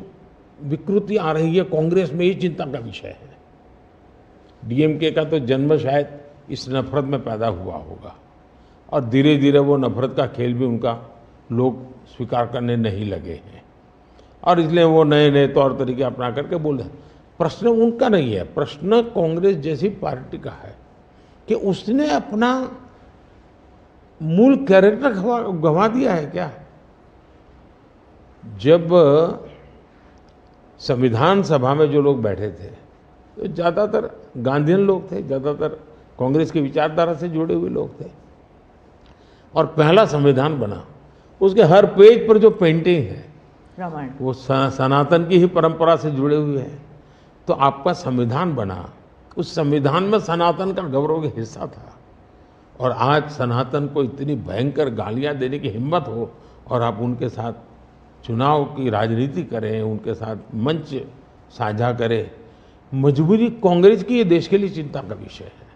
विकृति आ रही है? कांग्रेस में ही चिंता का विषय है। डीएमके का तो जन्म शायद इस नफरत में पैदा हुआ होगा, और धीरे धीरे वो नफरत का खेल भी उनका लोग स्वीकार करने नहीं लगे हैं, और इसलिए वो नए नए तौर तरीके अपना करके बोल रहे हैं। प्रश्न उनका नहीं है, प्रश्न कांग्रेस जैसी पार्टी का है कि उसने अपना मूल कैरेक्टर गंवा दिया है क्या? जब संविधान सभा में जो लोग बैठे थे तो ज़्यादातर गांधीयन लोग थे, ज़्यादातर कांग्रेस की विचारधारा से जुड़े हुए लोग थे, और पहला संविधान बना, उसके हर पेज पर जो पेंटिंग है रामायण, वो सनातन की ही परंपरा से जुड़े हुए हैं। तो आपका संविधान बना, उस संविधान में सनातन का गौरव का हिस्सा था, और आज सनातन को इतनी भयंकर गालियां देने की हिम्मत हो और आप उनके साथ चुनाव की राजनीति करें, उनके साथ मंच साझा करें। मजबूरी कांग्रेस की, ये देश के लिए चिंता का विषय है।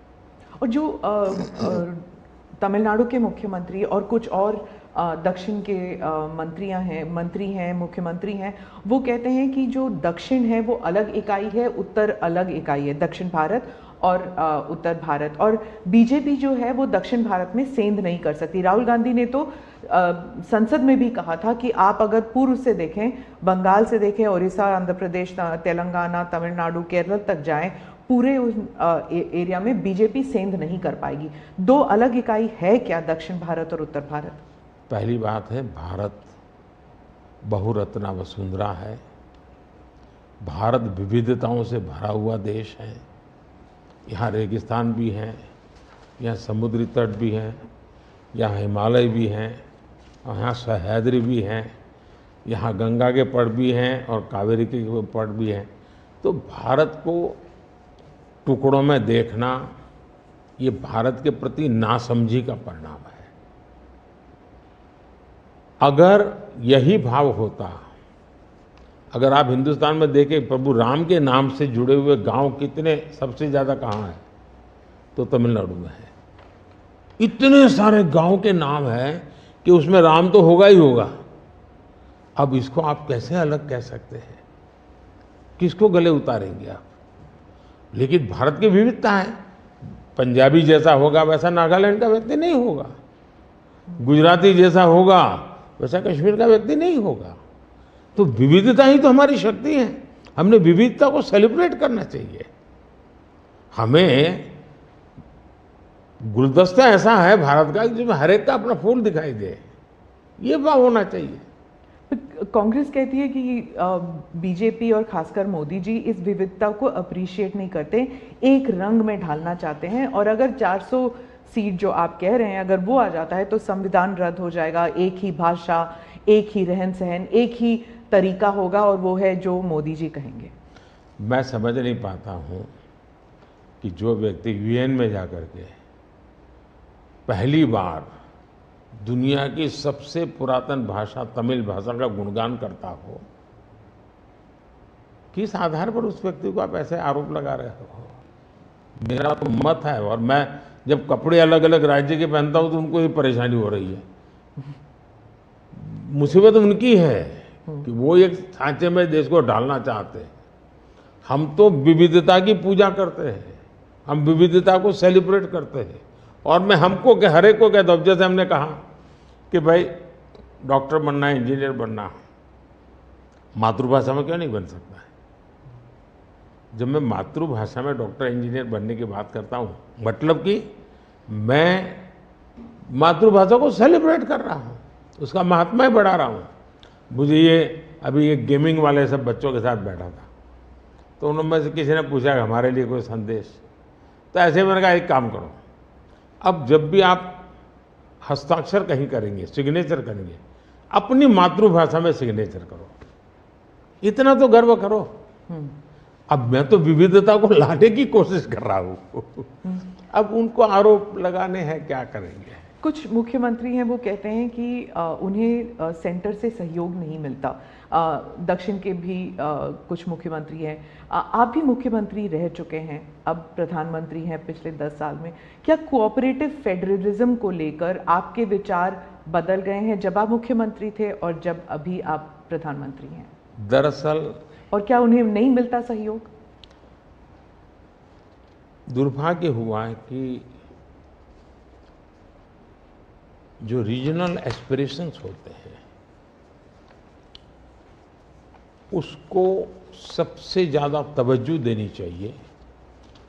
और जो तमिलनाडु के मुख्यमंत्री और कुछ और दक्षिण के मंत्री हैं, मुख्यमंत्री हैं, वो कहते हैं कि जो दक्षिण है वो अलग इकाई है, उत्तर अलग इकाई है, दक्षिण भारत और उत्तर भारत, और बीजेपी जो है वो दक्षिण भारत में सेंध नहीं कर सकती। राहुल गांधी ने तो संसद में भी कहा था कि आप अगर पूर्व से देखें, बंगाल से देखें, उड़ीसा, आंध्र प्रदेश, तेलंगाना, तमिलनाडु, केरल तक जाएं, पूरे उस एरिया में बीजेपी सेंध नहीं कर पाएगी। दो अलग इकाई है क्या दक्षिण भारत और उत्तर भारत? पहली बात है, भारत बहुरत्ना वसुंधरा है। भारत विविधताओं से भरा हुआ देश है। यहाँ रेगिस्तान भी हैं, यहाँ समुद्री तट भी हैं, यहाँ हिमालय भी हैं, और यहाँ सह्याद्री भी हैं, यहाँ गंगा के पट भी हैं और कावेरी के पट भी हैं। तो भारत को टुकड़ों में देखना, ये भारत के प्रति नासमझी का परिणाम है। अगर यही भाव होता, अगर आप हिंदुस्तान में देखें प्रभु राम के नाम से जुड़े हुए गांव कितने सबसे ज़्यादा कहाँ हैं, तो तमिलनाडु में है। इतने सारे गांव के नाम हैं कि उसमें राम तो होगा ही होगा। अब इसको आप कैसे अलग कह सकते हैं? किसको गले उतारेंगे आप? लेकिन भारत की विविधता है। पंजाबी जैसा होगा वैसा नागालैंड का व्यक्ति नहीं होगा, गुजराती जैसा होगा वैसा कश्मीर का व्यक्ति नहीं होगा। तो विविधता ही तो हमारी शक्ति है। हमने विविधता को सेलिब्रेट करना चाहिए। हमें गुलदस्ता ऐसा है भारत का जिसमें हर एक का अपना फूल दिखाई दे, ये भाव होना चाहिए। कांग्रेस कहती है कि बीजेपी और खासकर मोदी जी इस विविधता को अप्रिशिएट नहीं करते, एक रंग में ढालना चाहते हैं, और अगर 400 सीट जो आप कह रहे हैं अगर वो आ जाता है तो संविधान रद्द हो जाएगा, एक ही भाषा, एक ही रहन सहन, एक ही तरीका होगा, और वो है जो मोदी जी कहेंगे। मैं समझ नहीं पाता हूँ कि जो व्यक्ति यूएन में जाकर के पहली बार दुनिया की सबसे पुरातन भाषा तमिल भाषा का गुणगान करता हो, किस आधार पर उस व्यक्ति को आप ऐसे आरोप लगा रहे हो? मेरा तो मत है, और मैं जब कपड़े अलग अलग राज्य के पहनता हूं तो उनको ये परेशानी हो रही है। मुसीबत उनकी है कि वो एक सांचे में देश को डालना चाहते हैं। हम तो विविधता की पूजा करते हैं, हम विविधता को सेलिब्रेट करते हैं, और मैं हमको क्या, हर एक को कहता हूं, जैसे हमने कहा कि भाई डॉक्टर बनना है, इंजीनियर बनना, मातृभाषा में क्यों नहीं बन सकता है? जब मैं मातृभाषा में डॉक्टर इंजीनियर बनने की बात करता हूँ, मतलब कि मैं मातृभाषा को सेलिब्रेट कर रहा हूँ, उसका महात्मा बढ़ा रहा हूँ। मुझे ये अभी एक गेमिंग वाले सब बच्चों के साथ बैठा था, तो उन्होंने से किसी ने पूछा कि हमारे लिए कोई संदेश, तो ऐसे मैंने कहा एक काम करो, अब जब भी आप हस्ताक्षर कहीं करेंगे, सिग्नेचर करेंगे, अपनी मातृभाषा में सिग्नेचर करो, इतना तो गर्व करो। अब मैं तो विविधता को लाने की कोशिश कर रहा हूँ, अब उनको आरोप लगाने हैं, क्या करेंगे? कुछ मुख्यमंत्री हैं वो कहते हैं कि उन्हें सेंटर से सहयोग नहीं मिलता। दक्षिण के भी कुछ मुख्यमंत्री हैं, आप भी मुख्यमंत्री रह चुके हैं, अब प्रधानमंत्री हैं पिछले 10 साल में। क्या कोऑपरेटिव फेडरलिज्म को लेकर आपके विचार बदल गए हैं जब आप मुख्यमंत्री थे और जब अभी आप प्रधानमंत्री हैं? दरअसल, और क्या उन्हें नहीं मिलता सहयोग? दुर्भाग्य हुआ है कि जो रीजनल एस्पिरेशंस होते हैं उसको सबसे ज़्यादा तवज्जो देनी चाहिए,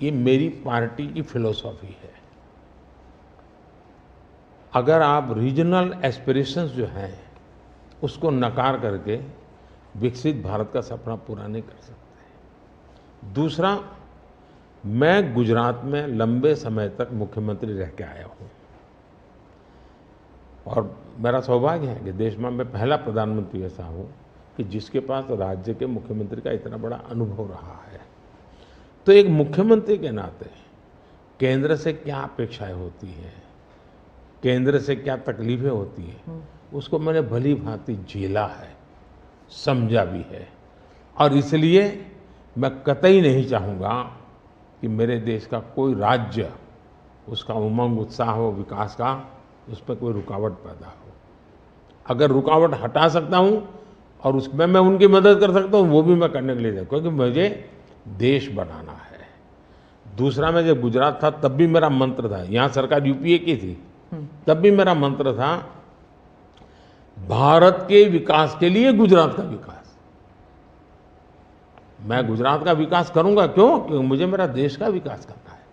ये मेरी पार्टी की फिलॉसफी है। अगर आप रीजनल एस्पिरेशंस जो हैं उसको नकार करके विकसित भारत का सपना पूरा नहीं कर सकते। दूसरा, मैं गुजरात में लंबे समय तक मुख्यमंत्री रह के आया हूँ, और मेरा सौभाग्य है कि देश में मैं पहला प्रधानमंत्री ऐसा हूँ कि जिसके पास राज्य के मुख्यमंत्री का इतना बड़ा अनुभव रहा है। तो एक मुख्यमंत्री के नाते केंद्र से क्या अपेक्षाएं होती हैं, केंद्र से क्या तकलीफें होती हैं, उसको मैंने भली भांति झेला है, समझा भी है, और इसलिए मैं कतई नहीं चाहूँगा कि मेरे देश का कोई राज्य, उसका उमंग उत्साह हो विकास का, उस पर कोई रुकावट पैदा हो। अगर रुकावट हटा सकता हूँ और उसमें मैं उनकी मदद कर सकता हूँ, वो भी मैं करने के लिए, क्योंकि मुझे देश बनाना है। दूसरा, मैं जब गुजरात था तब भी मेरा मंत्र था, यहाँ सरकार यूपीए की थी, तब भी मेरा मंत्र था भारत के विकास के लिए गुजरात का विकास। मैं गुजरात का विकास करूंगा, क्यों? क्योंकि मुझे मेरा देश का विकास करना है।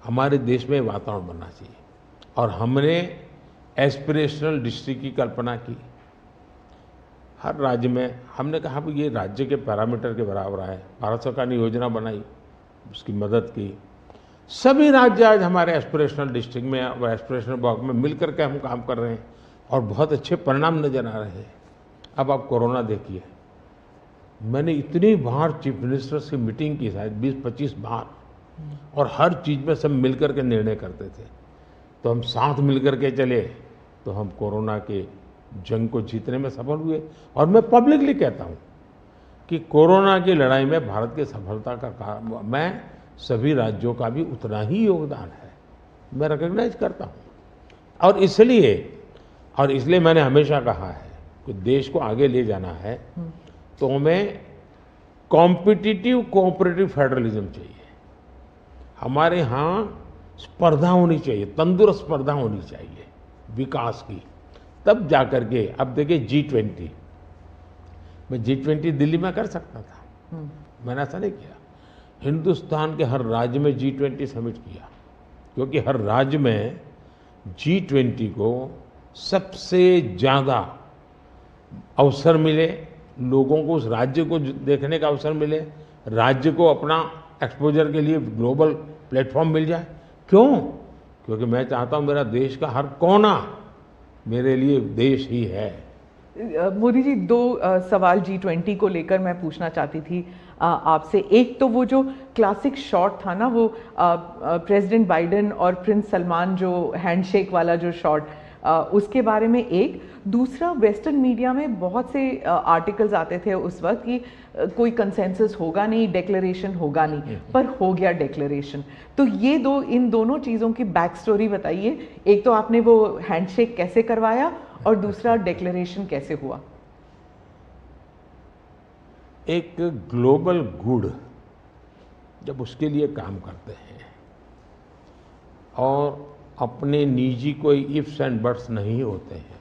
हमारे देश में वातावरण बनना चाहिए, और हमने एस्पिरेशनल डिस्ट्रिक्ट की कल्पना की। हर राज्य में हमने कहा कि ये राज्य के पैरामीटर के बराबर है। भारत सरकार ने योजना बनाई, उसकी मदद की। सभी राज्य आज हमारे एस्पिरेशनल डिस्ट्रिक्ट में और एस्पिरेशनल ब्लॉक में मिल करके हम काम कर रहे हैं, और बहुत अच्छे परिणाम नजर आ रहे हैं। अब आप कोरोना देखिए, मैंने इतनी बार चीफ मिनिस्टर से मीटिंग की, शायद 20-25 बार, और हर चीज़ में सब मिल करके निर्णय करते थे। तो हम साथ मिल करके चले तो हम कोरोना के जंग को जीतने में सफल हुए। और मैं पब्लिकली कहता हूँ कि कोरोना की लड़ाई में भारत की सफलता का कारण, मैं सभी राज्यों का भी उतना ही योगदान है, मैं रिकॉग्नाइज करता हूँ। और इसलिए मैंने हमेशा कहा है कि देश को आगे ले जाना है तो हमें कॉम्पिटिटिव कोऑपरेटिव फेडरलिज्म चाहिए। हमारे यहाँ स्पर्धा होनी चाहिए, तंदुरुस्त स्पर्धा होनी चाहिए विकास की, तब जाकर के। अब देखिए G20, मैं G20 दिल्ली में कर सकता था, मैंने ऐसा नहीं किया। हिंदुस्तान के हर राज्य में G20 समिट किया, क्योंकि हर राज्य में G20 को सबसे ज़्यादा अवसर मिले, लोगों को उस राज्य को देखने का अवसर मिले, राज्य को अपना एक्सपोजर के लिए ग्लोबल प्लेटफॉर्म मिल जाए। क्यों? क्योंकि मैं चाहता हूँ मेरा देश का हर कोना मेरे लिए देश ही है। मोदी जी, दो सवाल G20 को लेकर मैं पूछना चाहती थी आपसे। एक तो वो जो क्लासिक शॉट था ना, वो प्रेसिडेंट बाइडेन और प्रिंस सलमान जो हैंडशेक वाला जो शॉट, उसके बारे में एक। दूसरा, वेस्टर्न मीडिया में बहुत से आर्टिकल्स आते थे उस वक्त कि कोई कंसेंसस होगा नहीं, डिक्लेरेशन होगा नहीं, पर हो गया डिक्लेरेशन। तो ये दो, इन दोनों चीज़ों की बैक स्टोरी बताइए। एक तो आपने वो हैंडशेक कैसे करवाया, और दूसरा डिक्लेरेशन कैसे हुआ? एक ग्लोबल गुड जब उसके लिए काम करते हैं और अपने निजी कोई इफ्स एंड बट्स नहीं होते हैं,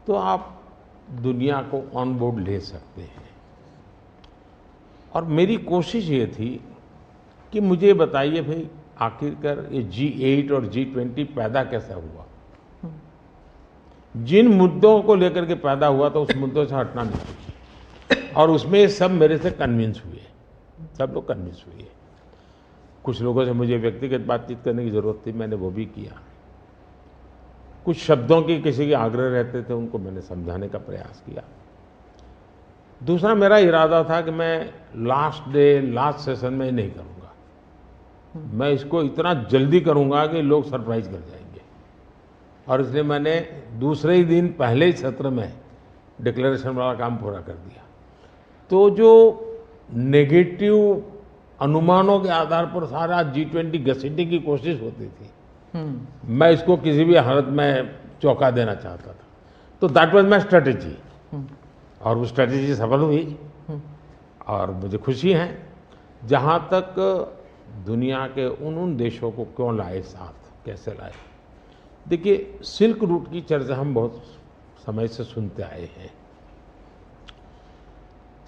तो आप दुनिया को ऑन बोर्ड ले सकते हैं। और मेरी कोशिश ये थी कि मुझे बताइए भाई, आखिरकार ये G8 और G20 पैदा कैसे हुआ। जिन मुद्दों को लेकर के पैदा हुआ तो उस मुद्दों से हटना नहीं, और उसमें सब मेरे से कन्विंस हुए, सब लोग कन्विंस हुए। कुछ लोगों से मुझे व्यक्तिगत बातचीत करने की ज़रूरत थी, मैंने वो भी किया। कुछ शब्दों की किसी के आग्रह रहते थे, उनको मैंने समझाने का प्रयास किया। दूसरा, मेरा इरादा था कि मैं लास्ट सेशन में नहीं करूँगा, मैं इसको इतना जल्दी करूँगा कि लोग सरप्राइज कर जाएंगे। और इसलिए मैंने दूसरे ही दिन पहले ही सत्र में डिक्लेरेशन वाला काम पूरा कर दिया। तो जो नेगेटिव अनुमानों के आधार पर सारा G20 घसीटने की कोशिश होती थी, मैं इसको किसी भी हालत में चौंका देना चाहता था। तो दैट वाज माय स्ट्रेटेजी, और वो स्ट्रेटेजी सफल हुई। और मुझे खुशी है, जहाँ तक दुनिया के उन देशों को क्यों लाए साथ, कैसे लाए। देखिए, सिल्क रूट की चर्चा हम बहुत समय से सुनते आए हैं।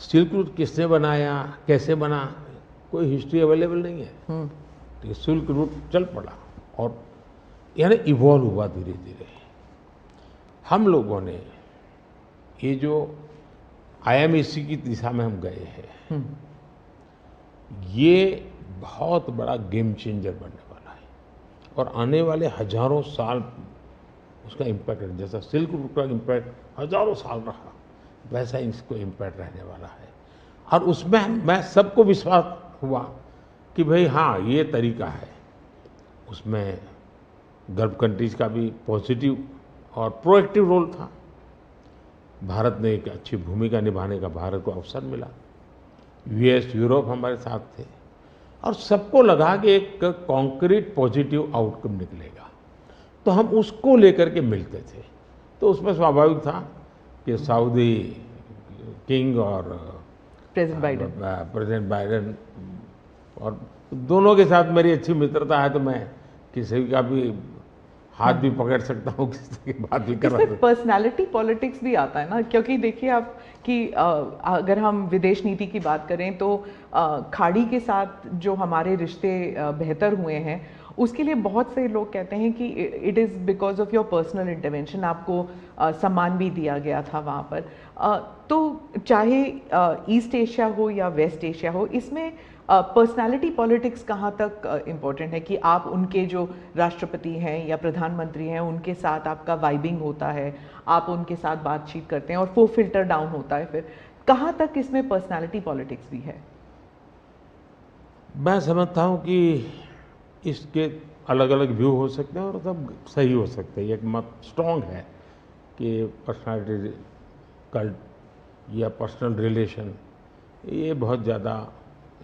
सिल्क रूट किसने बनाया, कैसे बना, कोई हिस्ट्री अवेलेबल नहीं है। तो सिल्क रूट चल पड़ा और यानी इवॉल्व हुआ धीरे धीरे। हम लोगों ने ये जो IMEC की दिशा में हम गए हैं, ये बहुत बड़ा गेम चेंजर बनने वाला है, और आने वाले हजारों साल उसका इम्पैक्ट है। जैसा सिल्क रूट का इम्पैक्ट हजारों साल रहा, वैसा इसको इम्पैक्ट रहने वाला है। और उसमें मैं सबको विश्वास हुआ कि भाई हाँ, ये तरीका है। उसमें गल्फ कंट्रीज का भी पॉजिटिव और प्रोएक्टिव रोल था। भारत ने एक अच्छी भूमिका निभाने का भारत को अवसर मिला। US, यूरोप हमारे साथ थे, और सबको लगा कि एक कॉन्क्रीट पॉजिटिव आउटकम निकलेगा, तो हम उसको लेकर के मिलते थे। तो उसमें स्वाभाविक था कि सऊदी किंग और प्रेसिडेंट बाइडेन और दोनों के साथ मेरी अच्छी मित्रता है, तो मैं किसी का भी हाथ भी पकड़ सकता हूँ, किसी की बात भी कर सकता हूँ। पर्सनालिटी पॉलिटिक्स भी आता है ना, क्योंकि देखिए आप कि अगर हम विदेश नीति की बात करें तो खाड़ी के साथ जो हमारे रिश्ते बेहतर हुए हैं, उसके लिए बहुत से लोग कहते हैं कि it is because of your personal intervention. आपको सम्मान भी दिया गया था वहाँ पर। तो चाहे ईस्ट एशिया हो या वेस्ट एशिया हो, इसमें पर्सनालिटी पॉलिटिक्स कहाँ तक इम्पोर्टेंट है कि आप उनके जो राष्ट्रपति हैं या प्रधानमंत्री हैं, उनके साथ आपका वाइबिंग होता है, आप उनके साथ बातचीत करते हैं और वो फिल्टर डाउन होता है। फिर कहाँ तक इसमें पर्सनालिटी पॉलिटिक्स भी है? मैं समझता हूँ कि इसके अलग अलग व्यू हो सकते हैं और सब सही हो सकते हैं। एक मत स्ट्रॉन्ग है कि पर्सनालिटी कल्ट या पर्सनल रिलेशन, ये बहुत ज़्यादा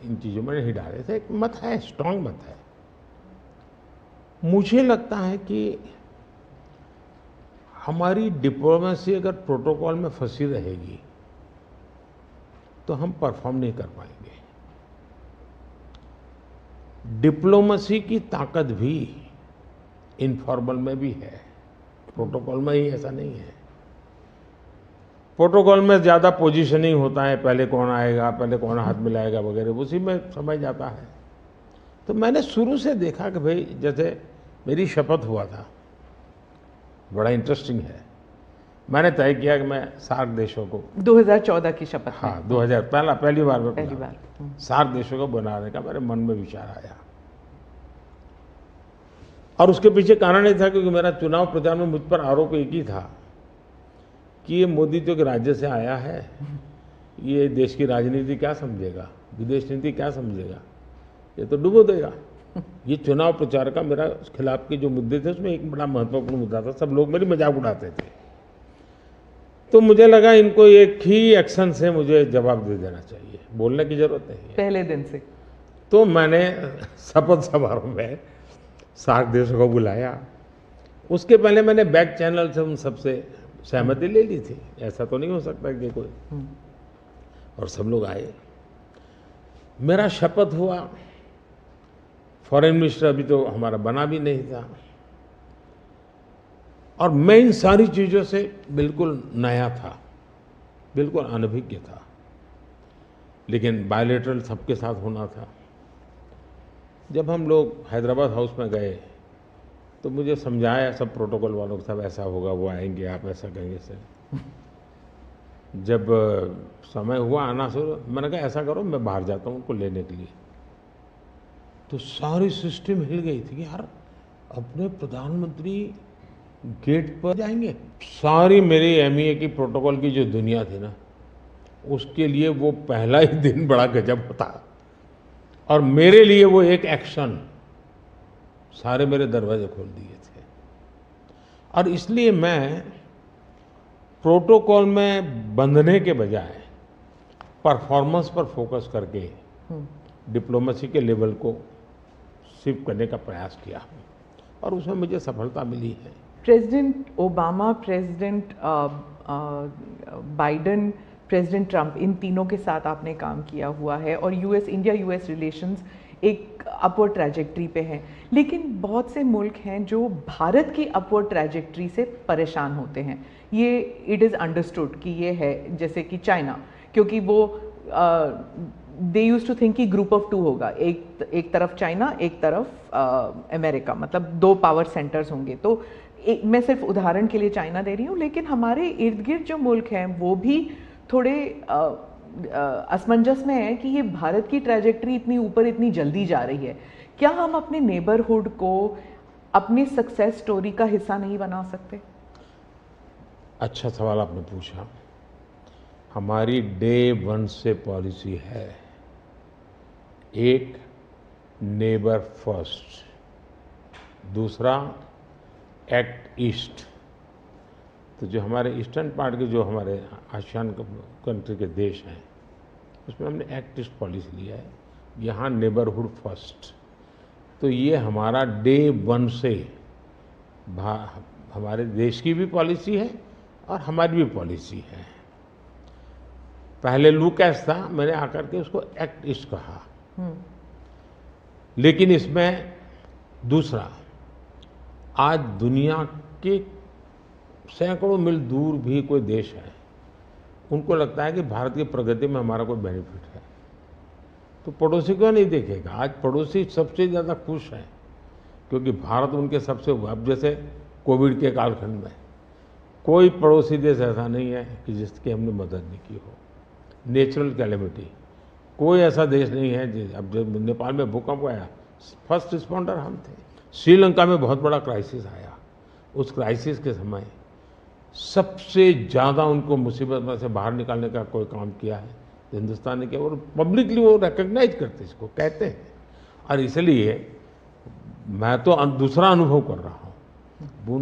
इन चीज़ों में नहीं डाले थे। एक मत है, स्ट्रॉन्ग मत है। मुझे लगता है कि हमारी डिप्लोमेसी अगर प्रोटोकॉल में फंसी रहेगी तो हम परफॉर्म नहीं कर पाएंगे। डिप्लोमेसी की ताकत भी इनफॉर्मल में भी है, प्रोटोकॉल में ही ऐसा नहीं है। प्रोटोकॉल में ज़्यादा पोजीशनिंग होता है, पहले कौन आएगा, पहले कौन हाथ मिलाएगा वगैरह, उसी में समझ जाता है। तो मैंने शुरू से देखा कि भाई, जैसे मेरी शपथ हुआ था, बड़ा इंटरेस्टिंग है। मैंने तय किया कि मैं सार्क देशों को 2014 की शपथ में। हाँ 2000 पहली बार में पहली बार। सार्क देशों को बनाने का मेरे मन में विचार आया। और उसके पीछे कारण ये था क्योंकि मेरा चुनाव प्रचार में मुझ पर आरोप एक ही था कि ये मोदी तो एक राज्य से आया है, ये देश की राजनीति क्या समझेगा, विदेश नीति क्या समझेगा, ये तो डुबो देगा। ये चुनाव प्रचार का मेरा खिलाफ के जो मुद्दे थे उसमें एक बड़ा महत्वपूर्ण मुद्दा था। सब लोग मेरी मजाक उड़ाते थे। तो मुझे लगा इनको एक ही एक्शन से मुझे जवाब दे देना चाहिए, बोलने की जरूरत नहीं है पहले दिन से। तो मैंने शपथ समारोह में सार्क देशों को बुलाया। उसके पहले मैंने बैक चैनल से उन सबसे सहमति ले ली थी, ऐसा तो नहीं हो सकता कि कोई, और सब लोग आए। मेरा शपथ हुआ। फॉरेन मिनिस्टर अभी तो हमारा बना भी नहीं था, और मैं इन सारी चीज़ों से बिल्कुल नया था, बिल्कुल अनभिज्ञ था, लेकिन बायलैटरल सबके साथ होना था। जब हम लोग हैदराबाद हाउस में गए तो मुझे समझाया सब प्रोटोकॉल वालों के साथ, ऐसा होगा, वो आएंगे, आप ऐसा कहेंगे सर। जब समय हुआ आना शुरू, मैंने कहा ऐसा करो मैं बाहर जाता हूँ उनको लेने के लिए। तो सारी सिस्टम हिल गई थी, यार अपने प्रधानमंत्री गेट पर जाएंगे। सारी मेरी एमईए की प्रोटोकॉल की जो दुनिया थी ना, उसके लिए वो पहला ही दिन बड़ा गजब होता, और मेरे लिए वो एक एक्शन सारे मेरे दरवाजे खोल दिए थे। और इसलिए मैं प्रोटोकॉल में बंधने के बजाय परफॉर्मेंस पर फोकस करके डिप्लोमेसी के लेवल को शिफ्ट करने का प्रयास किया, और उसमें मुझे सफलता मिली है। President Obama, president Biden, president Trump, इन तीनों के साथ आपने काम किया हुआ है, और इंडिया यूएस रिलेशंस एक अपवर्ड ट्रैजेक्टरी पे हैं। लेकिन बहुत से मुल्क हैं जो भारत की अपवर्ड ट्रैजेक्टरी से परेशान होते हैं। ये इट इज़ अंडरस्टूड कि ये है, जैसे कि चाइना, क्योंकि वो दे यूज टू थिंक कि ग्रुप ऑफ टू होगा, एक तरफ चाइना, एक तरफ अमेरिका, मतलब दो पावर सेंटर्स होंगे। तो मैं सिर्फ उदाहरण के लिए चाइना दे रही हूँ, लेकिन हमारे इर्द गिर्द जो मुल्क हैं वो भी थोड़े असमंजस में है कि ये भारत की ट्रैजेक्टरी इतनी ऊपर इतनी जल्दी जा रही है। क्या हम अपने नेबरहुड को अपनी सक्सेस स्टोरी का हिस्सा नहीं बना सकते? अच्छा सवाल आपने पूछा। हमारी डे वन से पॉलिसी है, एक नेबर फर्स्ट, दूसरा एक्ट ईस्ट। तो जो हमारे ईस्टर्न पार्ट के जो हमारे आसियान कंट्री के देश हैं, उसमें हमने एक्ट ईस्ट पॉलिसी लिया है, यहाँ नेबरहुड फर्स्ट। तो ये हमारा डे वन से हमारे देश की भी पॉलिसी है और हमारी भी पॉलिसी है। पहले लूकैस था, मैंने आकर के उसको एक्ट ईस्ट कहा। लेकिन इसमें दूसरा, आज दुनिया के सैकड़ों मील दूर भी कोई देश है, उनको लगता है कि भारत की प्रगति में हमारा कोई बेनिफिट है, तो पड़ोसी को नहीं देखेगा। आज पड़ोसी सबसे ज़्यादा खुश हैं क्योंकि भारत उनके सबसे, अब जैसे कोविड के कालखंड में कोई पड़ोसी देश ऐसा नहीं है कि जिसकी हमने मदद नहीं की हो। नेचुरल कैलेमिटी, कोई ऐसा देश नहीं है। अब जब नेपाल में भूकंप आया, फर्स्ट रिस्पॉन्डर हम थे। श्रीलंका में बहुत बड़ा क्राइसिस आया, उस क्राइसिस के समय सबसे ज़्यादा उनको मुसीबत में से बाहर निकालने का कोई काम किया है तो हिंदुस्तान ने किया, और पब्लिकली वो रिकग्नाइज करते, इसको कहते हैं। और इसलिए मैं तो दूसरा अनुभव कर रहा हूँ,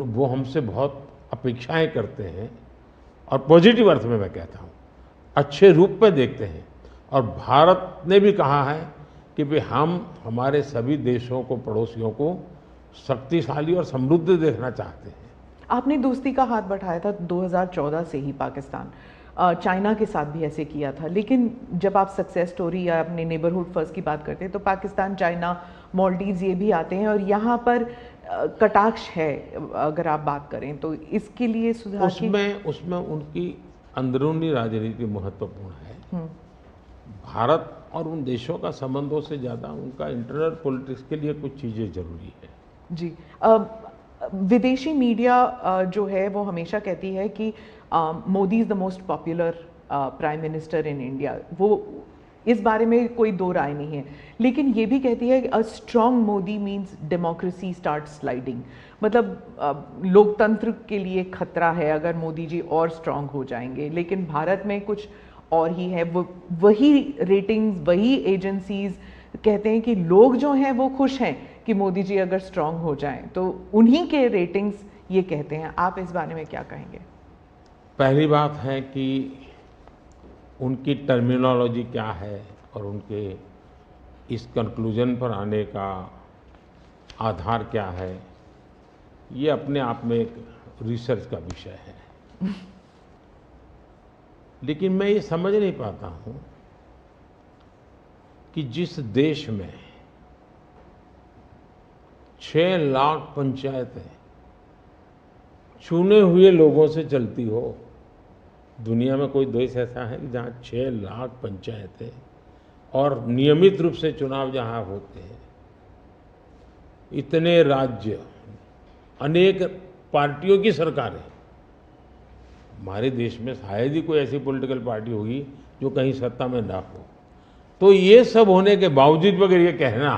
वो हमसे बहुत अपेक्षाएं करते हैं, और पॉजिटिव अर्थ में मैं कहता हूँ, अच्छे रूप में देखते हैं। और भारत ने भी कहा है कि भाई हम हमारे सभी देशों को, पड़ोसियों को शक्तिशाली और समृद्ध देखना चाहते हैं। आपने दोस्ती का हाथ बढ़ाया था 2014 से ही पाकिस्तान, चाइना के साथ भी ऐसे किया था। लेकिन जब आप सक्सेस स्टोरी या अपने नेबरहुड फर्स्ट की बात करते हैं तो पाकिस्तान, चाइना, मालदीव्स ये भी आते हैं, और यहाँ पर कटाक्ष है अगर आप बात करें तो। इसके लिए सुधार उसमें उनकी अंदरूनी राजनीति महत्वपूर्ण है। भारत और उन देशों का संबंधों से ज़्यादा उनका इंटरनल पॉलिटिक्स के लिए कुछ चीज़ें जरूरी है। जी, विदेशी मीडिया जो है वो हमेशा कहती है कि Modi is the most popular prime minister in India. वो इस बारे में कोई दो राय नहीं है, लेकिन ये भी कहती है कि a strong Modi means democracy start sliding. मतलब लोकतंत्र के लिए खतरा है अगर मोदी जी और स्ट्रॉन्ग हो जाएंगे। लेकिन भारत में कुछ और ही है। वो वही रेटिंग्स, वही एजेंसीज कहते हैं कि लोग जो हैं वो खुश हैं कि मोदी जी अगर स्ट्रॉन्ग हो जाएं, तो उन्हीं के रेटिंग्स ये कहते हैं। आप इस बारे में क्या कहेंगे? पहली बात है कि उनकी टर्मिनोलॉजी क्या है और उनके इस कंक्लूजन पर आने का आधार क्या है, ये अपने आप में एक रिसर्च का विषय है। लेकिन मैं ये समझ नहीं पाता हूँ कि जिस देश में 6 लाख पंचायतें चुने हुए लोगों से चलती हो, दुनिया में कोई देश ऐसा है कि जहाँ 6 लाख पंचायतें और नियमित रूप से चुनाव जहाँ होते हैं, इतने राज्य, अनेक पार्टियों की सरकारें। हमारे देश में शायद ही कोई ऐसी पॉलिटिकल पार्टी होगी जो कहीं सत्ता में ना हो। तो ये सब होने के बावजूद अगर ये कहना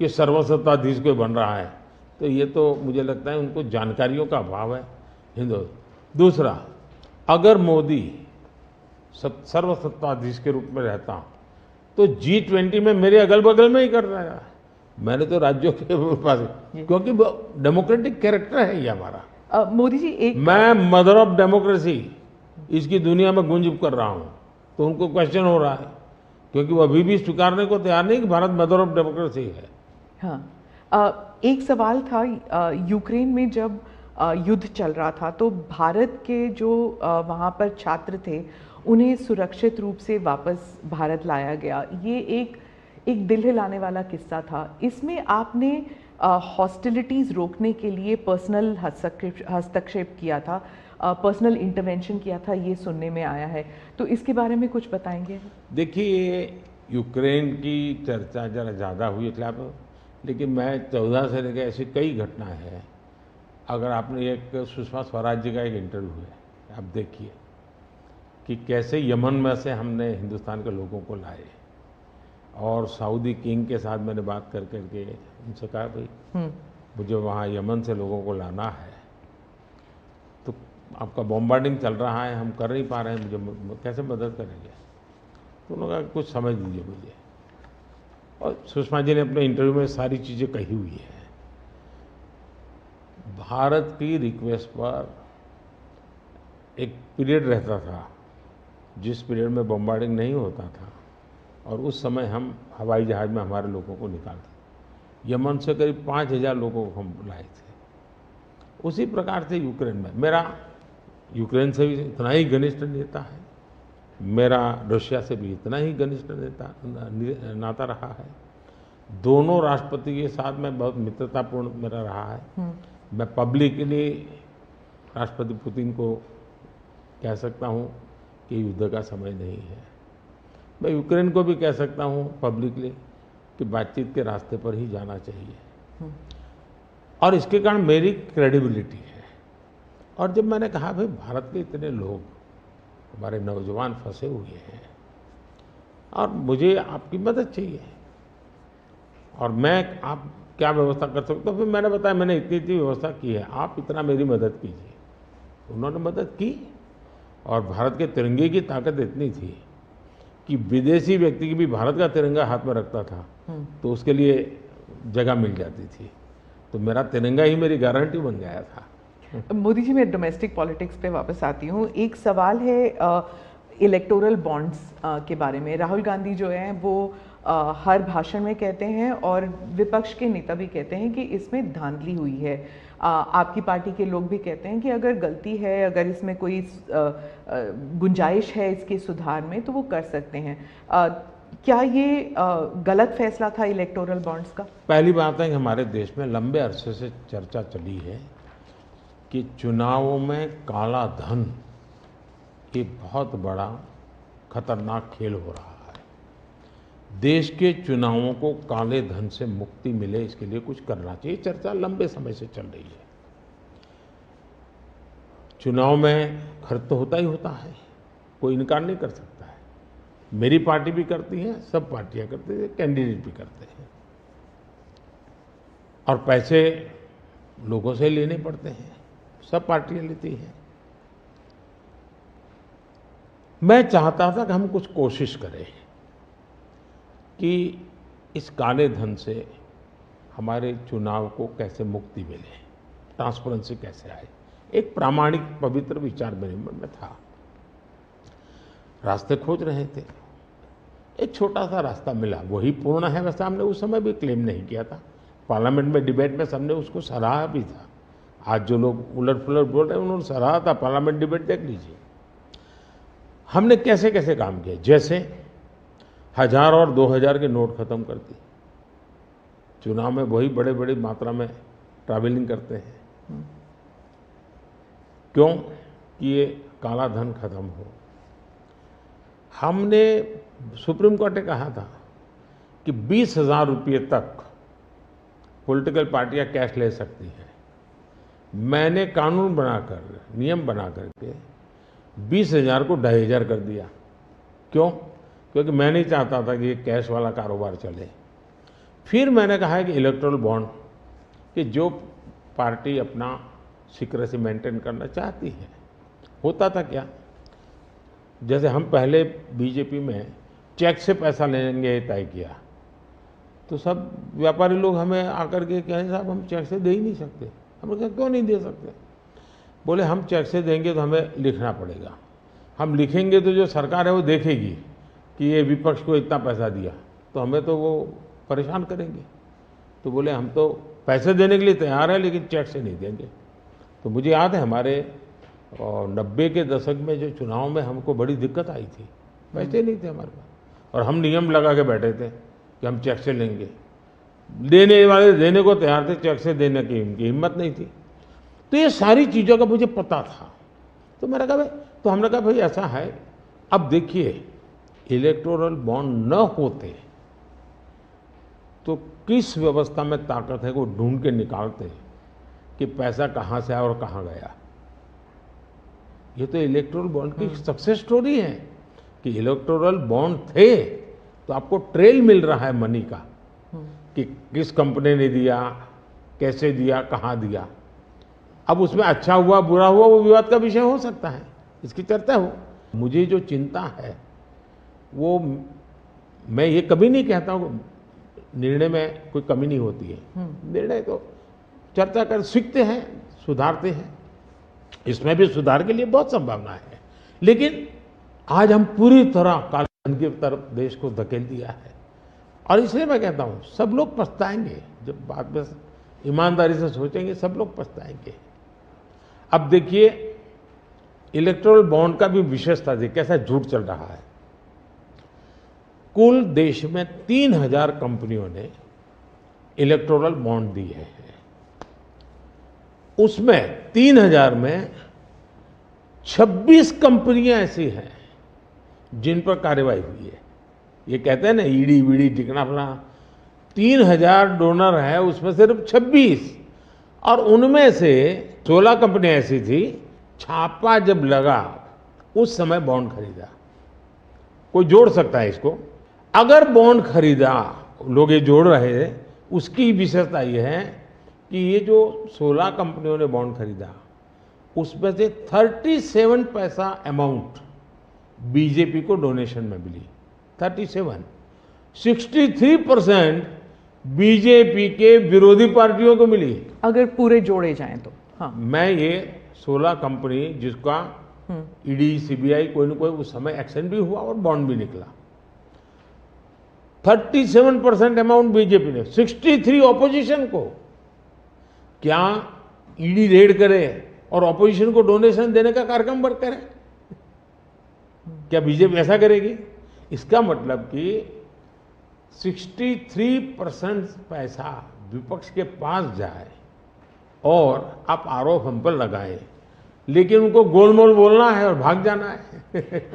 कि सर्वसत्ताधीश कोई बन रहा है, तो ये तो मुझे लगता है उनको जानकारियों का अभाव है। हिंदू दूसरा, अगर मोदी सर्वसत्ताधीश के रूप में रहता तो G20 में मेरे अगल बगल में ही कर रहा है। मैंने तो राज्यों के पास, क्योंकि डेमोक्रेटिक कैरेक्टर है ये हमारा। मोदी जी एक मैं मदर ऑफ डेमोक्रेसी इसकी दुनिया में गुंज कर रहा हूँ, तो उनको क्वेश्चन हो रहा है, क्योंकि वो अभी भी स्वीकारने को तैयार नहीं कि भारत मदर ऑफ डेमोक्रेसी है। हाँ, एक सवाल था, यूक्रेन में जब युद्ध चल रहा था तो भारत के जो वहाँ पर छात्र थे उन्हें सुरक्षित रूप से वापस भारत लाया गया। ये एक दिल हिलाने वाला किस्सा था। इसमें आपने हॉस्टिलिटीज़ रोकने के लिए पर्सनल हस्तक्षेप किया था, पर्सनल इंटरवेंशन किया था, ये सुनने में आया है। तो इसके बारे में कुछ बताएंगे? देखिए, यूक्रेन की चर्चा जरा ज़्यादा हुई है खिलाफ, लेकिन मैं 14 से लेकर ऐसी कई घटनाएं हैं। अगर आपने एक सुषमा स्वराज जी का एक इंटरव्यू है, आप देखिए कि कैसे यमन में से हमने हिंदुस्तान के लोगों को लाए, और सऊदी किंग के साथ मैंने बात कर करके उनसे कहा, भाई मुझे वहाँ यमन से लोगों को लाना है, तो आपका बॉम्बार्डिंग चल रहा है, हम कर नहीं पा रहे हैं, मुझे कैसे मदद करेंगे? तो उन्होंने कहा कुछ समझ लीजिए मुझे। और सुषमा जी ने अपने इंटरव्यू में सारी चीज़ें कही हुई है। भारत की रिक्वेस्ट पर एक पीरियड रहता था जिस पीरियड में बॉम्बार्डिंग नहीं होता था, और उस समय हम हवाई जहाज़ में हमारे लोगों को निकालते। यमन से करीब 5,000 लोगों को हम लाए थे। उसी प्रकार से यूक्रेन में, मेरा यूक्रेन से भी इतना ही घनिष्ठ नेता है, मेरा रशिया से भी इतना ही घनिष्ठ नाता रहा है। दोनों राष्ट्रपति के साथ में बहुत मित्रतापूर्ण मेरा रहा है। मैं पब्लिकली राष्ट्रपति पुतिन को कह सकता हूँ कि युद्ध का समय नहीं है। मैं यूक्रेन को भी कह सकता हूँ पब्लिकली कि बातचीत के रास्ते पर ही जाना चाहिए, और इसके कारण मेरी क्रेडिबिलिटी है। और जब मैंने कहा भाई भारत के इतने लोग, हमारे नौजवान फंसे हुए हैं और मुझे आपकी मदद चाहिए, और मैं आप क्या व्यवस्था कर सकते हो, फिर मैंने बताया मैंने इतनी इतनी व्यवस्था की है, आप इतना मेरी मदद कीजिए। उन्होंने मदद की, और भारत के तिरंगे की ताकत इतनी थी कि विदेशी व्यक्ति की भी भारत का तिरंगा हाथ में रखता था तो उसके लिए जगह मिल जाती थी। तो मेरा तिरंगा ही मेरी गारंटी बन गया था। मोदी जी, मैं डोमेस्टिक पॉलिटिक्स पे वापस आती हूँ। एक सवाल है इलेक्टोरल बॉन्ड्स के बारे में। राहुल गांधी जो हैं वो हर भाषण में कहते हैं, और विपक्ष के नेता भी कहते हैं कि इसमें धांधली हुई है। आपकी पार्टी के लोग भी कहते हैं कि अगर गलती है, अगर इसमें कोई गुंजाइश है इसके सुधार में, तो वो कर सकते हैं। क्या ये गलत फैसला था इलेक्टोरल बॉन्ड्स का? पहली बात है कि हमारे देश में लंबे अरसे से चर्चा चली है कि चुनावों में काला धन एक बहुत बड़ा खतरनाक खेल हो रहा है। देश के चुनावों को काले धन से मुक्ति मिले, इसके लिए कुछ करना चाहिए। चर्चा लंबे समय से चल रही है। चुनाव में खर्च तो होता ही होता है, कोई इनकार नहीं कर सकता है। मेरी पार्टी भी करती है, सब पार्टियां करती है, कैंडिडेट भी करते हैं, और पैसे लोगों से लेने पड़ते हैं, सब पार्टियां लेती हैं। मैं चाहता था कि हम कुछ कोशिश करें कि इस काले धन से हमारे चुनाव को कैसे मुक्ति मिले, ट्रांसपेरेंसी कैसे आए। एक प्रामाणिक पवित्र विचार मेरे मन में था, रास्ते खोज रहे थे, एक छोटा सा रास्ता मिला, वही पूर्ण है। वैसे हमने उस समय भी क्लेम नहीं किया था, पार्लियामेंट में डिबेट में सबने उसको सराहा भी था। आज जो लोग उलट पुलट बोल रहे हैं उन्होंने सराहा था, पार्लियामेंट डिबेट देख लीजिए। हमने कैसे कैसे काम किया, जैसे 1000 और 2000 के नोट खत्म कर दिए। चुनाव में वही बड़े बड़ी मात्रा में ट्रैवलिंग करते हैं, क्यों कि ये काला धन खत्म हो। हमने, सुप्रीम कोर्ट ने कहा था कि 20,000 रुपये तक पॉलिटिकल पार्टियां कैश ले सकती हैं। मैंने कानून बनाकर, नियम बना करके 20,000 को 2,500 कर दिया। क्यों? क्योंकि मैं नहीं चाहता था कि ये कैश वाला कारोबार चले। फिर मैंने कहा है कि इलेक्टोरल बॉन्ड, कि जो पार्टी अपना सीक्रेसी मेंटेन करना चाहती है। होता था क्या, जैसे हम पहले बीजेपी में चेक से पैसा लेंगे तय किया, तो सब व्यापारी लोग हमें आकर के कहे साहब हम चेक से दे ही नहीं सकते। हमने कहा क्यों नहीं दे सकते? बोले हम चेक से देंगे तो हमें लिखना पड़ेगा, हम लिखेंगे तो जो सरकार है वो देखेगी कि ये विपक्ष को इतना पैसा दिया, तो हमें तो वो परेशान करेंगे। तो बोले हम तो पैसे देने के लिए तैयार है लेकिन चेक से नहीं देंगे। तो मुझे याद है हमारे 90 के दशक में जो चुनाव में हमको बड़ी दिक्कत आई थी, पैसे नहीं थे हमारे पास, और हम नियम लगा के बैठे थे कि हम चेक से लेंगे। देने वाले देने को तैयार थे, चेक से देने की उनकी हिम्मत नहीं थी। तो ये सारी चीज़ों का मुझे पता था। तो मैंने कहा भाई, तो हमने कहा भाई ऐसा है, अब देखिए इलेक्टोरल बॉन्ड न होते तो किस व्यवस्था में ताकत है वो ढूंढ के निकालते कि पैसा कहाँ से आया और कहाँ गया। ये तो इलेक्टोरल बॉन्ड की सक्सेस स्टोरी है कि इलेक्टोरल बॉन्ड थे तो आपको ट्रेल मिल रहा है मनी का, कि किस कंपनी ने दिया, कैसे दिया, कहाँ दिया। अब उसमें अच्छा हुआ बुरा हुआ वो विवाद का विषय हो सकता है, इसकी चर्चा हो। मुझे जो चिंता है वो, मैं ये कभी नहीं कहता हूँ निर्णय में कोई कमी नहीं होती है, निर्णय तो चर्चा कर सीखते हैं, सुधारते हैं, इसमें भी सुधार के लिए बहुत संभावना है। लेकिन आज हम पूरी तरह काले धन की तरफ देश को धकेल दिया है, और इसलिए मैं कहता हूँ सब लोग पछताएंगे, जब बाद में ईमानदारी से सोचेंगे सब लोग पछताएंगे। अब देखिए इलेक्टोरल बॉन्ड का भी विशेषता थी, कैसा झूठ चल रहा है। कुल देश में 3,000 कंपनियों ने इलेक्टोरल बॉन्ड दिए हैं, उसमें 3,000 में 26 कंपनियां ऐसी हैं जिन पर कार्रवाई हुई है। ये कहते हैं ना ईडी वीडी टिकना फला, 3,000 डोनर है उसमें सिर्फ 26, और उनमें से 16 कंपनियां ऐसी थी छापा जब लगा उस समय बॉन्ड खरीदा। कोई जोड़ सकता है इसको, अगर बॉन्ड खरीदा, लोग ये जोड़ रहे हैं, उसकी विशेषता ये है कि ये जो 16 कंपनियों ने बॉन्ड खरीदा उसमें से 37 पैसा अमाउंट बीजेपी को डोनेशन में मिली। 63% बीजेपी के विरोधी पार्टियों को मिली, अगर पूरे जोड़े जाएं तो। हाँ, मैं ये 16 कंपनी जिसका ईडी सीबीआई कोई न कोई उस समय एक्शन भी हुआ और बॉन्ड भी निकला, 37% अमाउंट बीजेपी ने, 63 ऑपोजिशन को। क्या ईडी रेड करे और ऑपोजिशन को डोनेशन देने का कार्यक्रम वर्क करे? क्या बीजेपी ऐसा करेगी? इसका मतलब कि 63% पैसा विपक्ष के पास जाए और आप आरोप हम पर लगाए, लेकिन उनको गोलमोल बोलना है और भाग जाना है।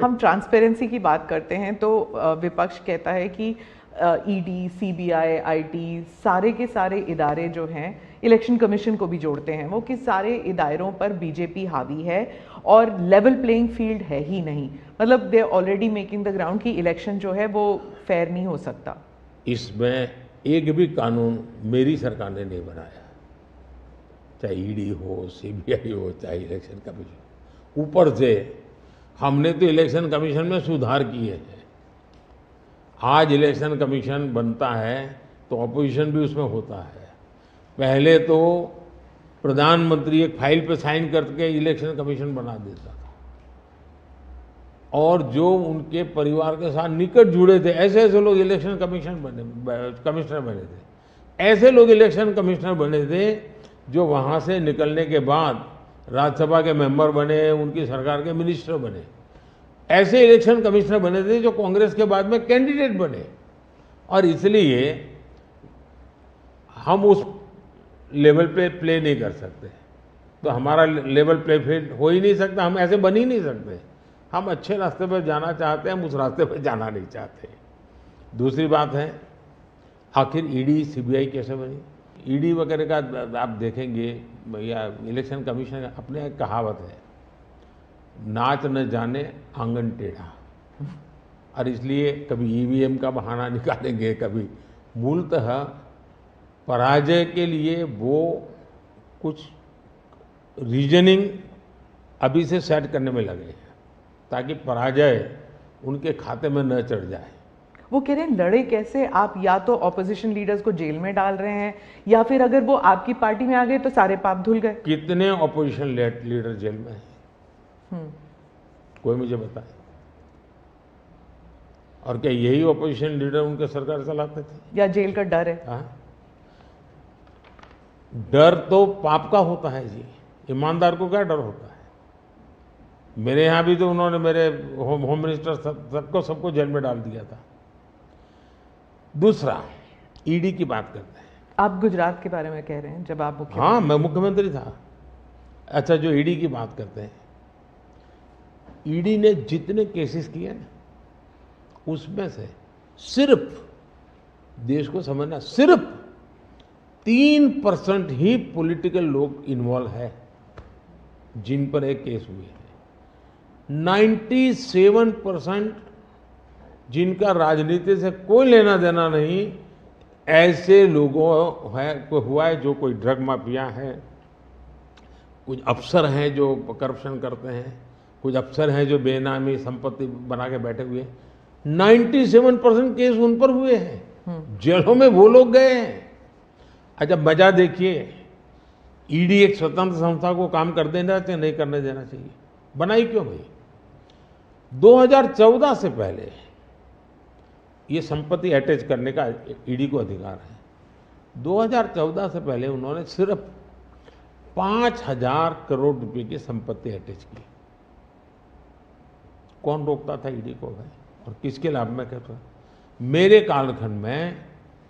हम ट्रांसपेरेंसी की बात करते हैं तो विपक्ष कहता है कि ईडी, सीबीआई, आईटी, सारे के सारे इदारे जो हैं, इलेक्शन कमीशन को भी जोड़ते हैं वो, कि सारे इदारों पर बीजेपी हावी है और लेवल प्लेइंग फील्ड है ही नहीं। मतलब they already making the ground कि इलेक्शन जो है वो फेयर नहीं हो सकता। इसमें एक भी कानून मेरी सरकार ने नहीं बनाया, चाहे ईडी हो, सीबीआई हो, चाहे इलेक्शन कमीशन। ऊपर से हमने तो इलेक्शन कमीशन में सुधार किए हैं। आज इलेक्शन कमीशन बनता है तो ऑपोजिशन भी उसमें होता है। पहले तो प्रधानमंत्री एक फाइल पे साइन करके इलेक्शन कमीशन बना देता था, और जो उनके परिवार के साथ निकट जुड़े थे ऐसे ऐसे लोग इलेक्शन कमिश्नर बने थे। ऐसे लोग इलेक्शन कमिश्नर बने थे जो वहाँ से निकलने के बाद राज्यसभा के मेंबर बने, उनकी सरकार के मिनिस्टर बने। ऐसे इलेक्शन कमिश्नर बने थे जो कांग्रेस के बाद में कैंडिडेट बने। और इसलिए हम उस लेवल पे प्ले नहीं कर सकते, तो हमारा लेवल प्ले फील्ड हो ही नहीं सकता, हम ऐसे बन ही नहीं सकते। हम अच्छे रास्ते पर जाना चाहते हैं, हम उस रास्ते पर जाना नहीं चाहते। दूसरी बात है, आखिर ईडी सीबीआई कैसे बनी? ईडी वगैरह का आप देखेंगे या इलेक्शन कमीशन का अपने एक कहावत है, नाच न जाने आंगन टेढ़ा। और इसलिए कभी ईवीएम का बहाना निकालेंगे, कभी मूलतः पराजय के लिए वो कुछ रीजनिंग अभी से सेट करने में लगे हैं ताकि पराजय उनके खाते में न चढ़ जाए। वो कह रहे हैं लड़े कैसे आप? या तो ऑपोजिशन लीडर्स को जेल में डाल रहे हैं, या फिर अगर वो आपकी पार्टी में आ गए तो सारे पाप धुल गए। कितने ऑपोजिशन लीडर जेल में हैं? कोई मुझे बताए। और क्या यही ऑपोजिशन लीडर उनके सरकार चलाते थे? या जेल का डर है? हाँ, डर तो पाप का होता है जी, ईमानदार को क्या डर होता है? मेरे यहाँ भी तो उन्होंने मेरे होम मिनिस्टर सबको जेल में डाल दिया था। दूसरा, ईडी की बात करते हैं। आप गुजरात के बारे में कह रहे हैं जब आप मुख्यमंत्री? हाँ, मैं मुख्यमंत्री था। अच्छा, जो ईडी की बात करते हैं, ईडी ने जितने केसेस किए ना, उसमें से सिर्फ, देश को समझना, सिर्फ 3% ही पॉलिटिकल लोग इन्वॉल्व है जिन पर एक केस हुए हैं। 97% जिनका राजनीति से कोई लेना देना नहीं, ऐसे लोगों को हुआ है जो कोई ड्रग माफिया है, कुछ अफसर हैं जो करप्शन करते हैं, कुछ अफसर हैं जो बेनामी संपत्ति बना के बैठे हुए हैं। 97% केस उन पर हुए हैं, जेलों में वो लोग गए हैं। अच्छा, मजा देखिए, ईडी एक स्वतंत्र संस्था को काम कर देना चाहिए, नहीं करने देना चाहिए? बनाई क्यों भाई? 2014 से पहले ये संपत्ति अटैच करने का ईडी को अधिकार है। 2014 से पहले उन्होंने सिर्फ 5,000 करोड़ रुपए की संपत्ति अटैच की। कौन रोकता था ईडी को भाई? और किसके लाभ में कहता? मेरे कालखंड में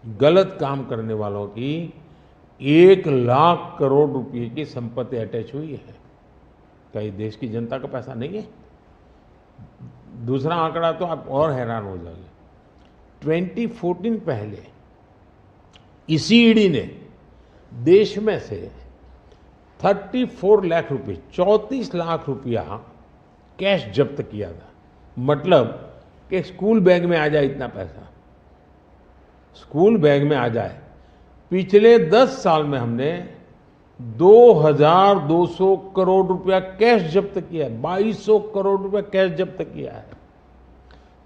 गलत काम करने वालों की 1 लाख करोड़ रुपए की संपत्ति अटैच हुई है। क्या ये देश की जनता का पैसा नहीं है? दूसरा आंकड़ा तो आप और हैरान हो जाओगे। 2014 पहले इसी ईडी ने देश में से 34 लाख रुपए, 34 लाख रुपया कैश जब्त किया था। मतलब कि स्कूल बैग में आ जाए इतना पैसा, स्कूल बैग में आ जाए। पिछले 10 साल में हमने 2,200 करोड़ रुपया कैश जब्त किया है, 2,200 करोड़ रुपया कैश जब्त किया है।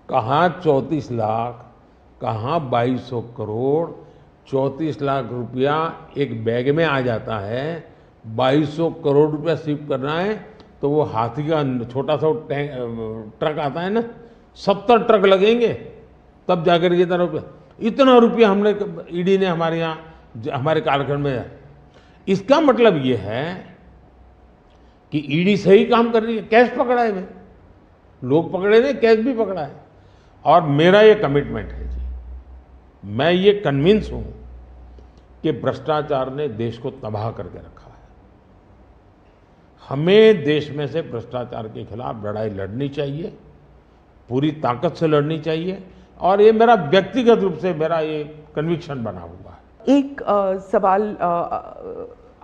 कहाँ 34 लाख, कहाँ 2,200 करोड़? 34 लाख रुपया एक बैग में आ जाता है, 2,200 करोड़ रुपया सीव करना है तो वो हाथी का छोटा सा ट्रक आता है ना, 70 ट्रक लगेंगे तब जाकर इतना रुपया हमने ईडी ने हमारे यहाँ हमारे कालखंड में। इसका मतलब ये है कि ईडी सही काम कर रही है। कैश पकड़ा है, लोग पकड़े नहीं, कैश भी पकड़ा है। और मेरा ये कमिटमेंट है जी, मैं ये कन्विंस हूं कि भ्रष्टाचार ने देश को तबाह करके रखा है। हमें देश में से भ्रष्टाचार के खिलाफ लड़ाई लड़नी चाहिए, पूरी ताकत से लड़नी चाहिए। और ये मेरा व्यक्तिगत रूप से मेरा ये कन्विक्शन बना हुआ है। एक सवाल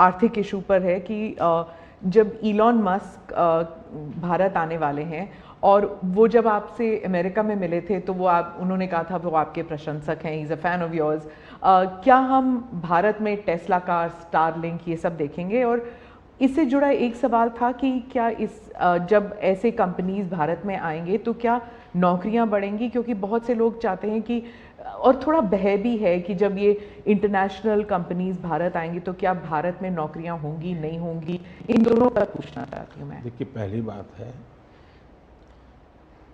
आर्थिक इशू पर है कि जब इलॉन मस्क भारत आने वाले हैं और वो जब आपसे अमेरिका में मिले थे तो उन्होंने कहा था वो आपके प्रशंसक हैं, is a fan of yours. क्या हम भारत में टेस्ला कार, स्टारलिंक ये सब देखेंगे? और इससे जुड़ा एक सवाल था कि क्या जब ऐसे कंपनीज भारत में आएंगे तो क्या नौकरियां बढ़ेंगी? क्योंकि बहुत से लोग चाहते हैं कि, और थोड़ा भय भी है कि जब ये इंटरनेशनल कंपनीज भारत आएंगी तो क्या भारत में नौकरियां होंगी, नहीं होंगी? इन दोनों पर पूछना चाहती हूँ मैं। देखिए, पहली बात है,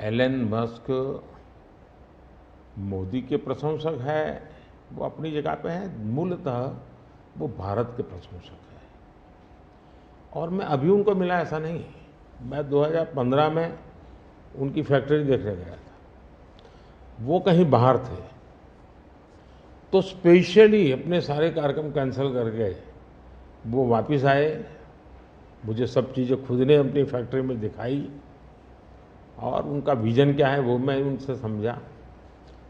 एलन मस्क मोदी के प्रशंसक है, वो अपनी जगह पे है। मूलतः वो भारत के प्रशंसक है और मैं अभी उनको मिला ऐसा नहीं। मैं 2015 में उनकी फैक्ट्री देखने गया था, वो कहीं बाहर थे, तो स्पेशली अपने सारे कार्यक्रम कैंसिल करके वो वापस आए। मुझे सब चीज़ें खुद ने अपनी फैक्ट्री में दिखाई और उनका विजन क्या है वो मैं उनसे समझा।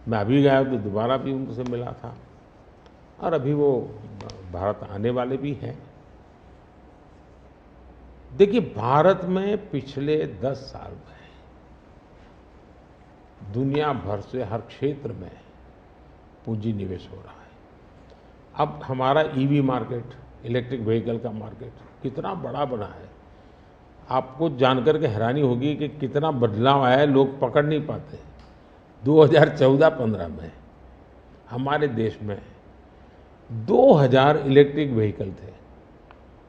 मैं अभी गया तो दोबारा भी उनसे मिला था और अभी वो भारत आने वाले भी हैं। देखिए, भारत में पिछले 10 साल में दुनिया भर से हर क्षेत्र में पूंजी निवेश हो रहा है। अब हमारा ईवी मार्केट, इलेक्ट्रिक व्हीकल का मार्केट कितना बड़ा बना है, आपको जानकर के हैरानी होगी कि कितना बदलाव आया है, लोग पकड़ नहीं पाते। 2014-15 में हमारे देश में 2000 इलेक्ट्रिक व्हीकल थे,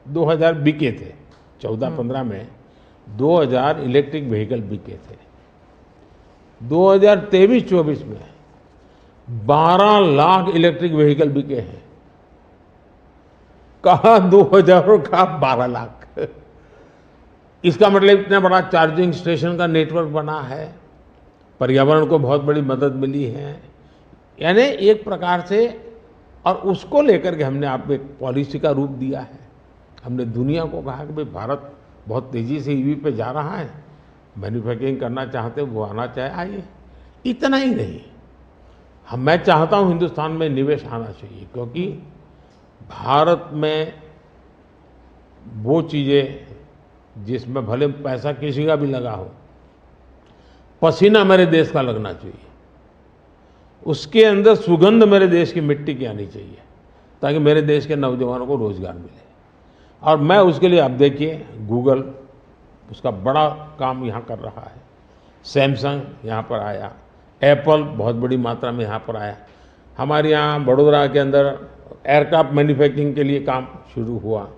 2000 बिके थे। 14-15 में 2000 इलेक्ट्रिक व्हीकल बिके थे। 2023-24 में 12 लाख इलेक्ट्रिक व्हीकल बिके हैं। कहा 2000 और कहा 12 लाख। इसका मतलब इतना बड़ा चार्जिंग स्टेशन का नेटवर्क बना है, पर्यावरण को बहुत बड़ी मदद मिली है। यानी एक प्रकार से, और उसको लेकर के हमने आपको एक पॉलिसी का रूप दिया है। हमने दुनिया को कहा कि भाई भारत बहुत तेज़ी से ईवी पे जा रहा है, मैन्युफैक्चरिंग करना चाहते वो आना चाहे आइए। इतना ही नहीं, मैं चाहता हूँ हिंदुस्तान में निवेश आना चाहिए, क्योंकि भारत में वो चीज़ें जिसमें भले पैसा किसी का भी लगा हो, पसीना मेरे देश का लगना चाहिए, उसके अंदर सुगंध मेरे देश की मिट्टी की आनी चाहिए, ताकि मेरे देश के नौजवानों को रोजगार मिले। और मैं उसके लिए, अब देखिए, गूगल उसका बड़ा काम यहाँ कर रहा है, सैमसंग यहाँ पर आया, एप्पल बहुत बड़ी मात्रा में यहाँ पर आया। हमारे यहाँ बड़ोदरा के अंदर एयरक्राफ्ट मैन्युफैक्चरिंग के लिए काम शुरू हुआ,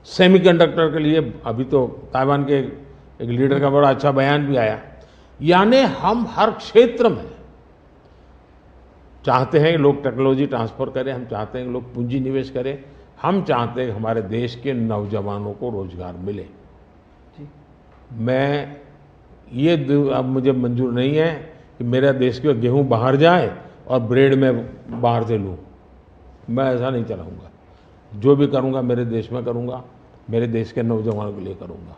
सेमीकंडक्टर के लिए अभी तो ताइवान के एक लीडर का बड़ा अच्छा बयान भी आया। यानी हम हर क्षेत्र में चाहते हैं कि लोग टेक्नोलॉजी ट्रांसफ़र करें, हम चाहते हैं कि लोग पूंजी निवेश करें, हम चाहते हैं कि हमारे देश के नौजवानों को रोजगार मिले। जी। मैं ये अब मुझे मंजूर नहीं है कि मेरा देश के गेहूं बाहर जाए और ब्रेड में बाहर से लूँ। मैं ऐसा नहीं चलाऊँगा। जो भी करूँगा मेरे देश में करूँगा, मेरे देश के नौजवानों के लिए करूँगा,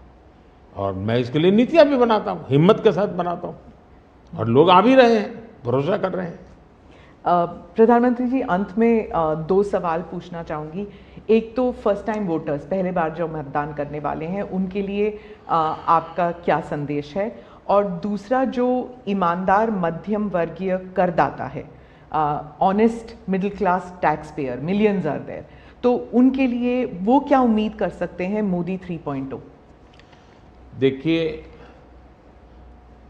और मैं इसके लिए नीतियाँ भी बनाता हूँ, हिम्मत के साथ बनाता हूँ, और लोग आ भी रहे हैं, भरोसा कर रहे हैं। प्रधानमंत्री जी, अंत में 2 सवाल पूछना चाहूँगी। एक तो फर्स्ट टाइम वोटर्स, पहले बार जो मतदान करने वाले हैं, उनके लिए आपका क्या संदेश है? और दूसरा, जो ईमानदार मध्यम वर्गीय करदाता है, honest middle class taxpayer, millions are there, तो उनके लिए वो क्या उम्मीद कर सकते हैं मोदी 3.0? देखिए,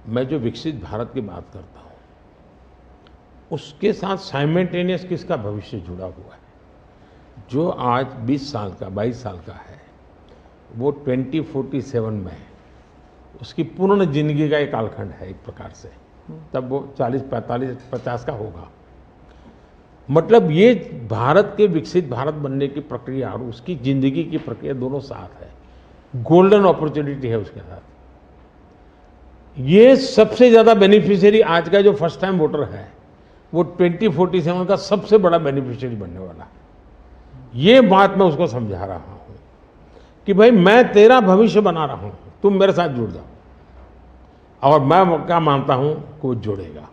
मैं जो विकसित भारत की बात करता हूँ, उसके साथ साइमल्टेनियस किसका भविष्य जुड़ा हुआ है? जो आज 20 साल का, 22 साल का है, वो 2047 में है, उसकी पूर्ण जिंदगी का एक कालखंड है एक प्रकार से, तब वो 40, 45, 50 का होगा। मतलब ये भारत के विकसित भारत बनने की प्रक्रिया और उसकी जिंदगी की प्रक्रिया दोनों साथ है, गोल्डन अपॉर्चुनिटी है उसके साथ। ये सबसे ज़्यादा बेनिफिशियरी आज का जो फर्स्ट टाइम वोटर है, वो 2047 का सबसे बड़ा बेनिफिशियरी बनने वाला है। ये बात मैं उसको समझा रहा हूँ कि भाई मैं तेरा भविष्य बना रहा हूँ, तुम मेरे साथ जुड़ जाओ, और मैं क्या मानता हूँ कि वो जुड़ेगा।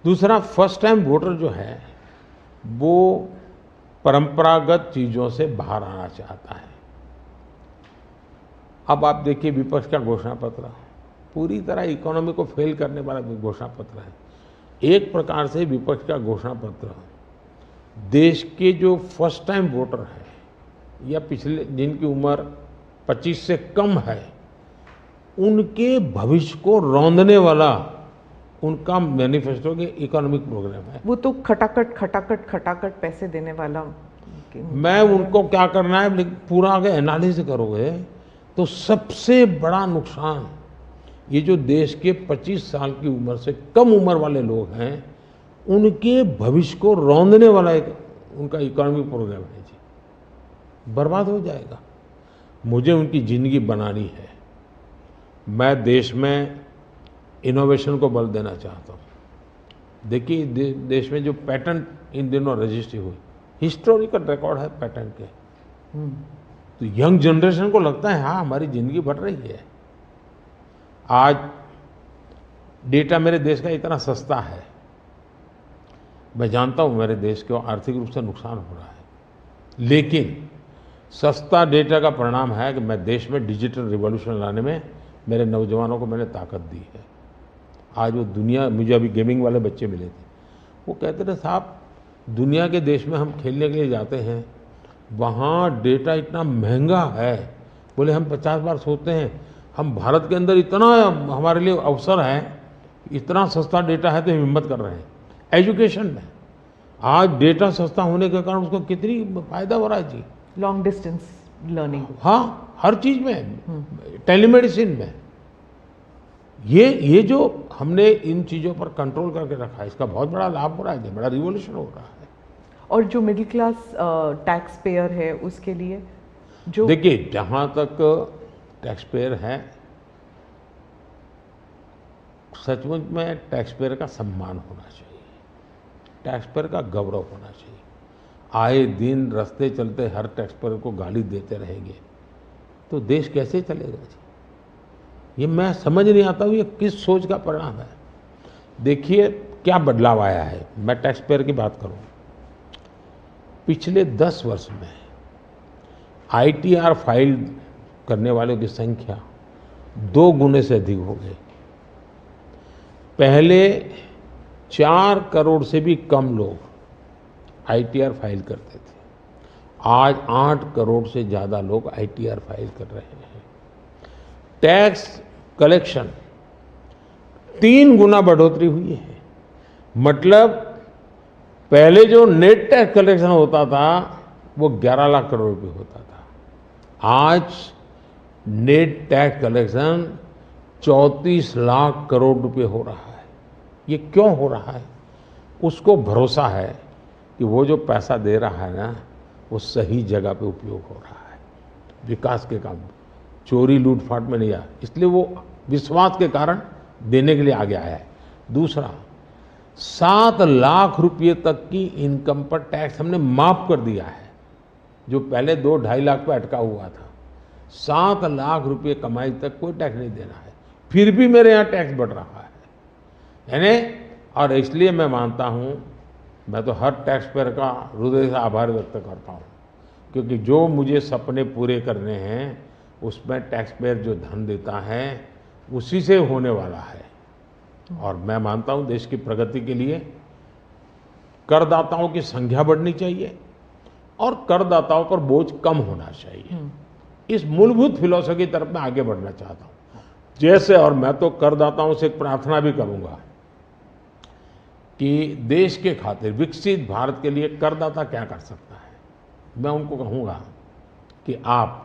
दूसरा, फर्स्ट टाइम वोटर जो है वो परंपरागत चीज़ों से बाहर आना चाहता है। अब आप देखिए विपक्ष का घोषणा पत्र पूरी तरह इकोनॉमी को फेल करने वाला घोषणा पत्र है। एक प्रकार से विपक्ष का घोषणा पत्र देश के जो फर्स्ट टाइम वोटर हैं या पिछले जिनकी उम्र 25 से कम है उनके भविष्य को रौंदने वाला उनका मैनिफेस्टो के इकोनॉमिक प्रोग्राम है। वो तो खटाखट खटाखट खटाखट पैसे देने वाला। मैं उनको क्या करना है, लेकिन पूरा अगर एनालिसिस करोगे तो सबसे बड़ा नुकसान ये जो देश के 25 साल की उम्र से कम उम्र वाले लोग हैं उनके भविष्य को रौंदने वाला एक उनका इकोनॉमिक प्रोग्राम है जी। बर्बाद हो जाएगा। मुझे उनकी ज़िंदगी बनानी है। मैं देश में इनोवेशन को बल देना चाहता हूँ। देखिए देश में जो पैटेंट इन दिनों रजिस्ट्री हुई, हिस्टोरिकल रिकॉर्ड है पैटेंट के। तो यंग जनरेशन को लगता है हाँ हमारी ज़िंदगी बढ़ रही है। आज डेटा मेरे देश का इतना सस्ता है, मैं जानता हूँ मेरे देश को आर्थिक रूप से नुकसान हो रहा है, लेकिन सस्ता डेटा का परिणाम है कि मैं देश में डिजिटल रिवॉल्यूशन लाने में मेरे नौजवानों को मैंने ताकत दी है। आज वो दुनिया, मुझे अभी गेमिंग वाले बच्चे मिले थे, वो कहते थे साहब दुनिया के देश में हम खेलने के लिए जाते हैं, वहाँ डेटा इतना महंगा है। बोले हम 50 बार सोचते हैं, हम भारत के अंदर इतना हमारे लिए अवसर है, इतना सस्ता डेटा है तो हम हिम्मत कर रहे हैं। एजुकेशन में आज डेटा सस्ता होने के कारण उसको कितनी फायदा हो रहा है जी। लॉन्ग डिस्टेंस लर्निंग, हाँ हर चीज़ में, टेलीमेडिसिन में। ये जो हमने इन चीज़ों पर कंट्रोल करके रखा है, इसका बहुत बड़ा लाभ हो रहा है, बड़ा रिवॉल्यूशन हो रहा है। और जो मिडिल क्लास टैक्स पेयर है उसके लिए जो देखिए जहाँ तक टैक्स पेयर है, सचमुच में टैक्स पेयर का सम्मान होना चाहिए, टैक्स पेयर का गौरव होना चाहिए। आए दिन रास्ते चलते हर टैक्स पेयर को गाली देते रहेंगे तो देश कैसे चलेगा जी। ये मैं समझ नहीं आता हूँ ये किस सोच का परिणाम है। देखिए क्या बदलाव आया है। मैं टैक्स पेयर की बात करूँ, पिछले 10 वर्ष में ITR फाइल करने वालों की संख्या 2 गुने से अधिक हो गई। पहले 4 करोड़ से भी कम लोग ITR फाइल करते थे, आज 8 करोड़ से ज़्यादा लोग ITR फाइल कर रहे हैं। टैक्स कलेक्शन 3 गुना बढ़ोतरी हुई है। मतलब पहले जो नेट टैक्स कलेक्शन होता था वो 11 लाख करोड़ रुपए होता था, आज net tax collection 34 lakh crore रुपए हो रहा है। ये क्यों हो रहा है? उसको भरोसा है कि वो जो पैसा दे रहा है ना वो सही जगह पे उपयोग हो रहा है, विकास के काम, चोरी लूटफाट में नहीं आया, इसलिए वो विश्वास के कारण देने के लिए आगे आया है। दूसरा, 7 लाख रुपये तक की इनकम पर टैक्स हमने माफ कर दिया है, जो पहले 2-2.5 लाख पे अटका हुआ था। 7 लाख रुपये कमाई तक कोई टैक्स नहीं देना है, फिर भी मेरे यहाँ टैक्स बढ़ रहा है। यानी, और इसलिए मैं मानता हूँ, मैं तो हर टैक्स पेयर का हृदय से आभार व्यक्त करता हूँ, क्योंकि जो मुझे सपने पूरे करने हैं उसमें टैक्स पेयर जो धन देता है उसी से होने वाला है। और मैं मानता हूँ देश की प्रगति के लिए करदाताओं की संख्या बढ़नी चाहिए और करदाताओं पर बोझ कम होना चाहिए। इस मूलभूत फिलॉसफी की तरफ मैं आगे बढ़ना चाहता हूँ। जैसे, और मैं तो करदाताओं से एक प्रार्थना भी करूँगा कि देश के खातिर, विकसित भारत के लिए करदाता क्या कर सकता है। मैं उनको कहूँगा कि आप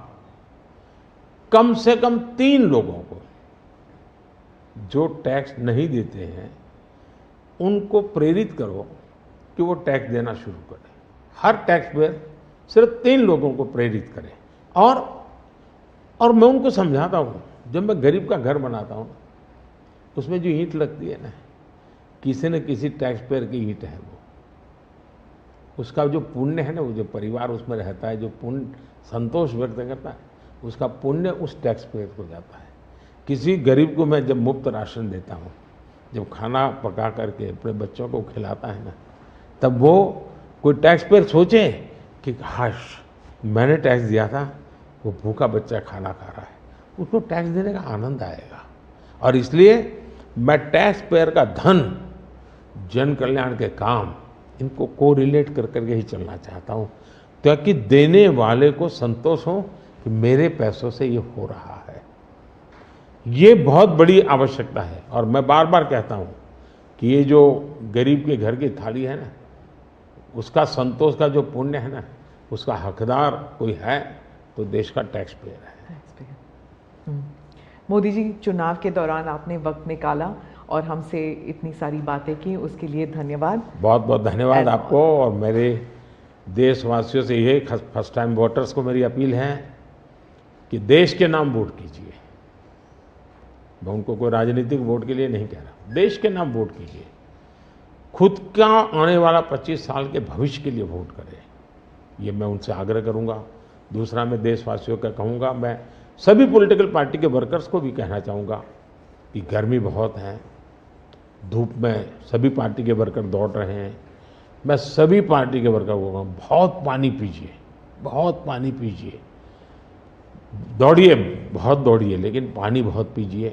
कम से कम 3 लोगों को जो टैक्स नहीं देते हैं उनको प्रेरित करो कि वो टैक्स देना शुरू करें। हर टैक्स पेयर सिर्फ 3 लोगों को प्रेरित करें। और मैं उनको समझाता हूँ, जब मैं गरीब का घर बनाता हूँ उसमें जो ईंट लगती है ना, किसी न किसी टैक्स पेयर की ईंट है, वो उसका जो पुण्य है ना, वो जो परिवार उसमें रहता है, जो पुण्य संतोष व्यक्त करता है, उसका पुण्य उस टैक्स पेयर को जाता है। किसी गरीब को मैं जब मुफ्त राशन देता हूँ जब खाना पका करके अपने बच्चों को खिलाता है ना, तब वो कोई टैक्स पेयर सोचे कि हाश मैंने टैक्स दिया था, वो भूखा बच्चा खाना खा रहा है, उसको टैक्स देने का आनंद आएगा। और इसलिए मैं टैक्स पेयर का धन, जन कल्याण के काम, इनको कोरिलेट कर करके ही चलना चाहता हूँ, ताकि देने वाले को संतोष हो कि मेरे पैसों से ये हो रहा है। ये बहुत बड़ी आवश्यकता है। और मैं बार बार कहता हूँ कि ये जो गरीब के घर की थाली है ना, उसका संतोष का जो पुण्य है ना, उसका हकदार कोई है तो देश का टैक्स पेयर है। मोदी जी, चुनाव के दौरान आपने वक्त निकाला और हमसे इतनी सारी बातें की, उसके लिए धन्यवाद। बहुत बहुत धन्यवाद आपको। और मेरे देशवासियों से ये फर्स्ट टाइम वोटर्स को मेरी अपील है कि देश के नाम वोट कीजिए। मैं उनको कोई राजनीतिक वोट के लिए नहीं कह रहा, देश के नाम वोट कीजिए। खुद का आने वाला 25 साल के भविष्य के लिए वोट करें, ये मैं उनसे आग्रह करूंगा। दूसरा, मैं देशवासियों का कहूँगा, मैं सभी पॉलिटिकल पार्टी के वर्कर्स को भी कहना चाहूँगा कि गर्मी बहुत है, धूप में सभी पार्टी के वर्कर दौड़ रहे हैं। मैं सभी पार्टी के वर्कर को कहूँगा, बहुत पानी पीजिए, बहुत पानी पीजिए, दौड़िए, बहुत दौड़िए, लेकिन पानी बहुत पीजिए,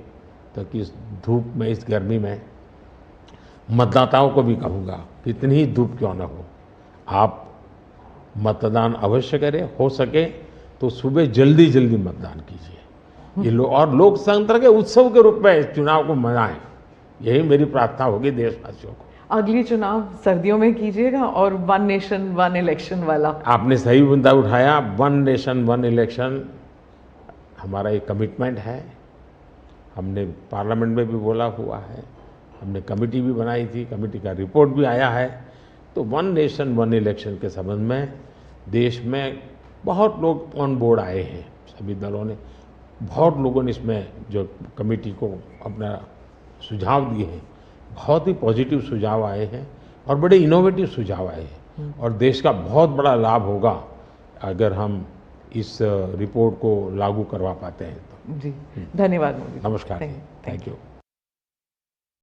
ताकि इस धूप में, इस गर्मी में मतदाताओं को भी कहूँगा कि इतनी ही धूप क्यों ना हो, आप मतदान अवश्य करें। हो सके तो सुबह जल्दी जल्दी मतदान कीजिए। ये और लोकतंत्र के उत्सव के रूप में चुनाव को मनाएं, यही मेरी प्रार्थना होगी देशवासियों को। अगली चुनाव सर्दियों में कीजिएगा और 1 नेशन 1 इलेक्शन वाला। आपने सही मुद्दा उठाया। 1 नेशन 1 इलेक्शन हमारा एक कमिटमेंट है। हमने पार्लियामेंट में भी बोला हुआ है, हमने कमेटी भी बनाई थी, कमेटी का रिपोर्ट भी आया है। तो 1 नेशन 1 इलेक्शन के संबंध में देश में बहुत लोग ऑन बोर्ड आए हैं, सभी दलों ने, बहुत लोगों ने इसमें जो कमेटी को अपना सुझाव दिए हैं, बहुत ही पॉजिटिव सुझाव आए हैं और बड़े इनोवेटिव सुझाव आए हैं। और देश का बहुत बड़ा लाभ होगा अगर हम इस रिपोर्ट को लागू करवा पाते हैं तो। जी, धन्यवाद मोदी। नमस्कार, थैंक यू।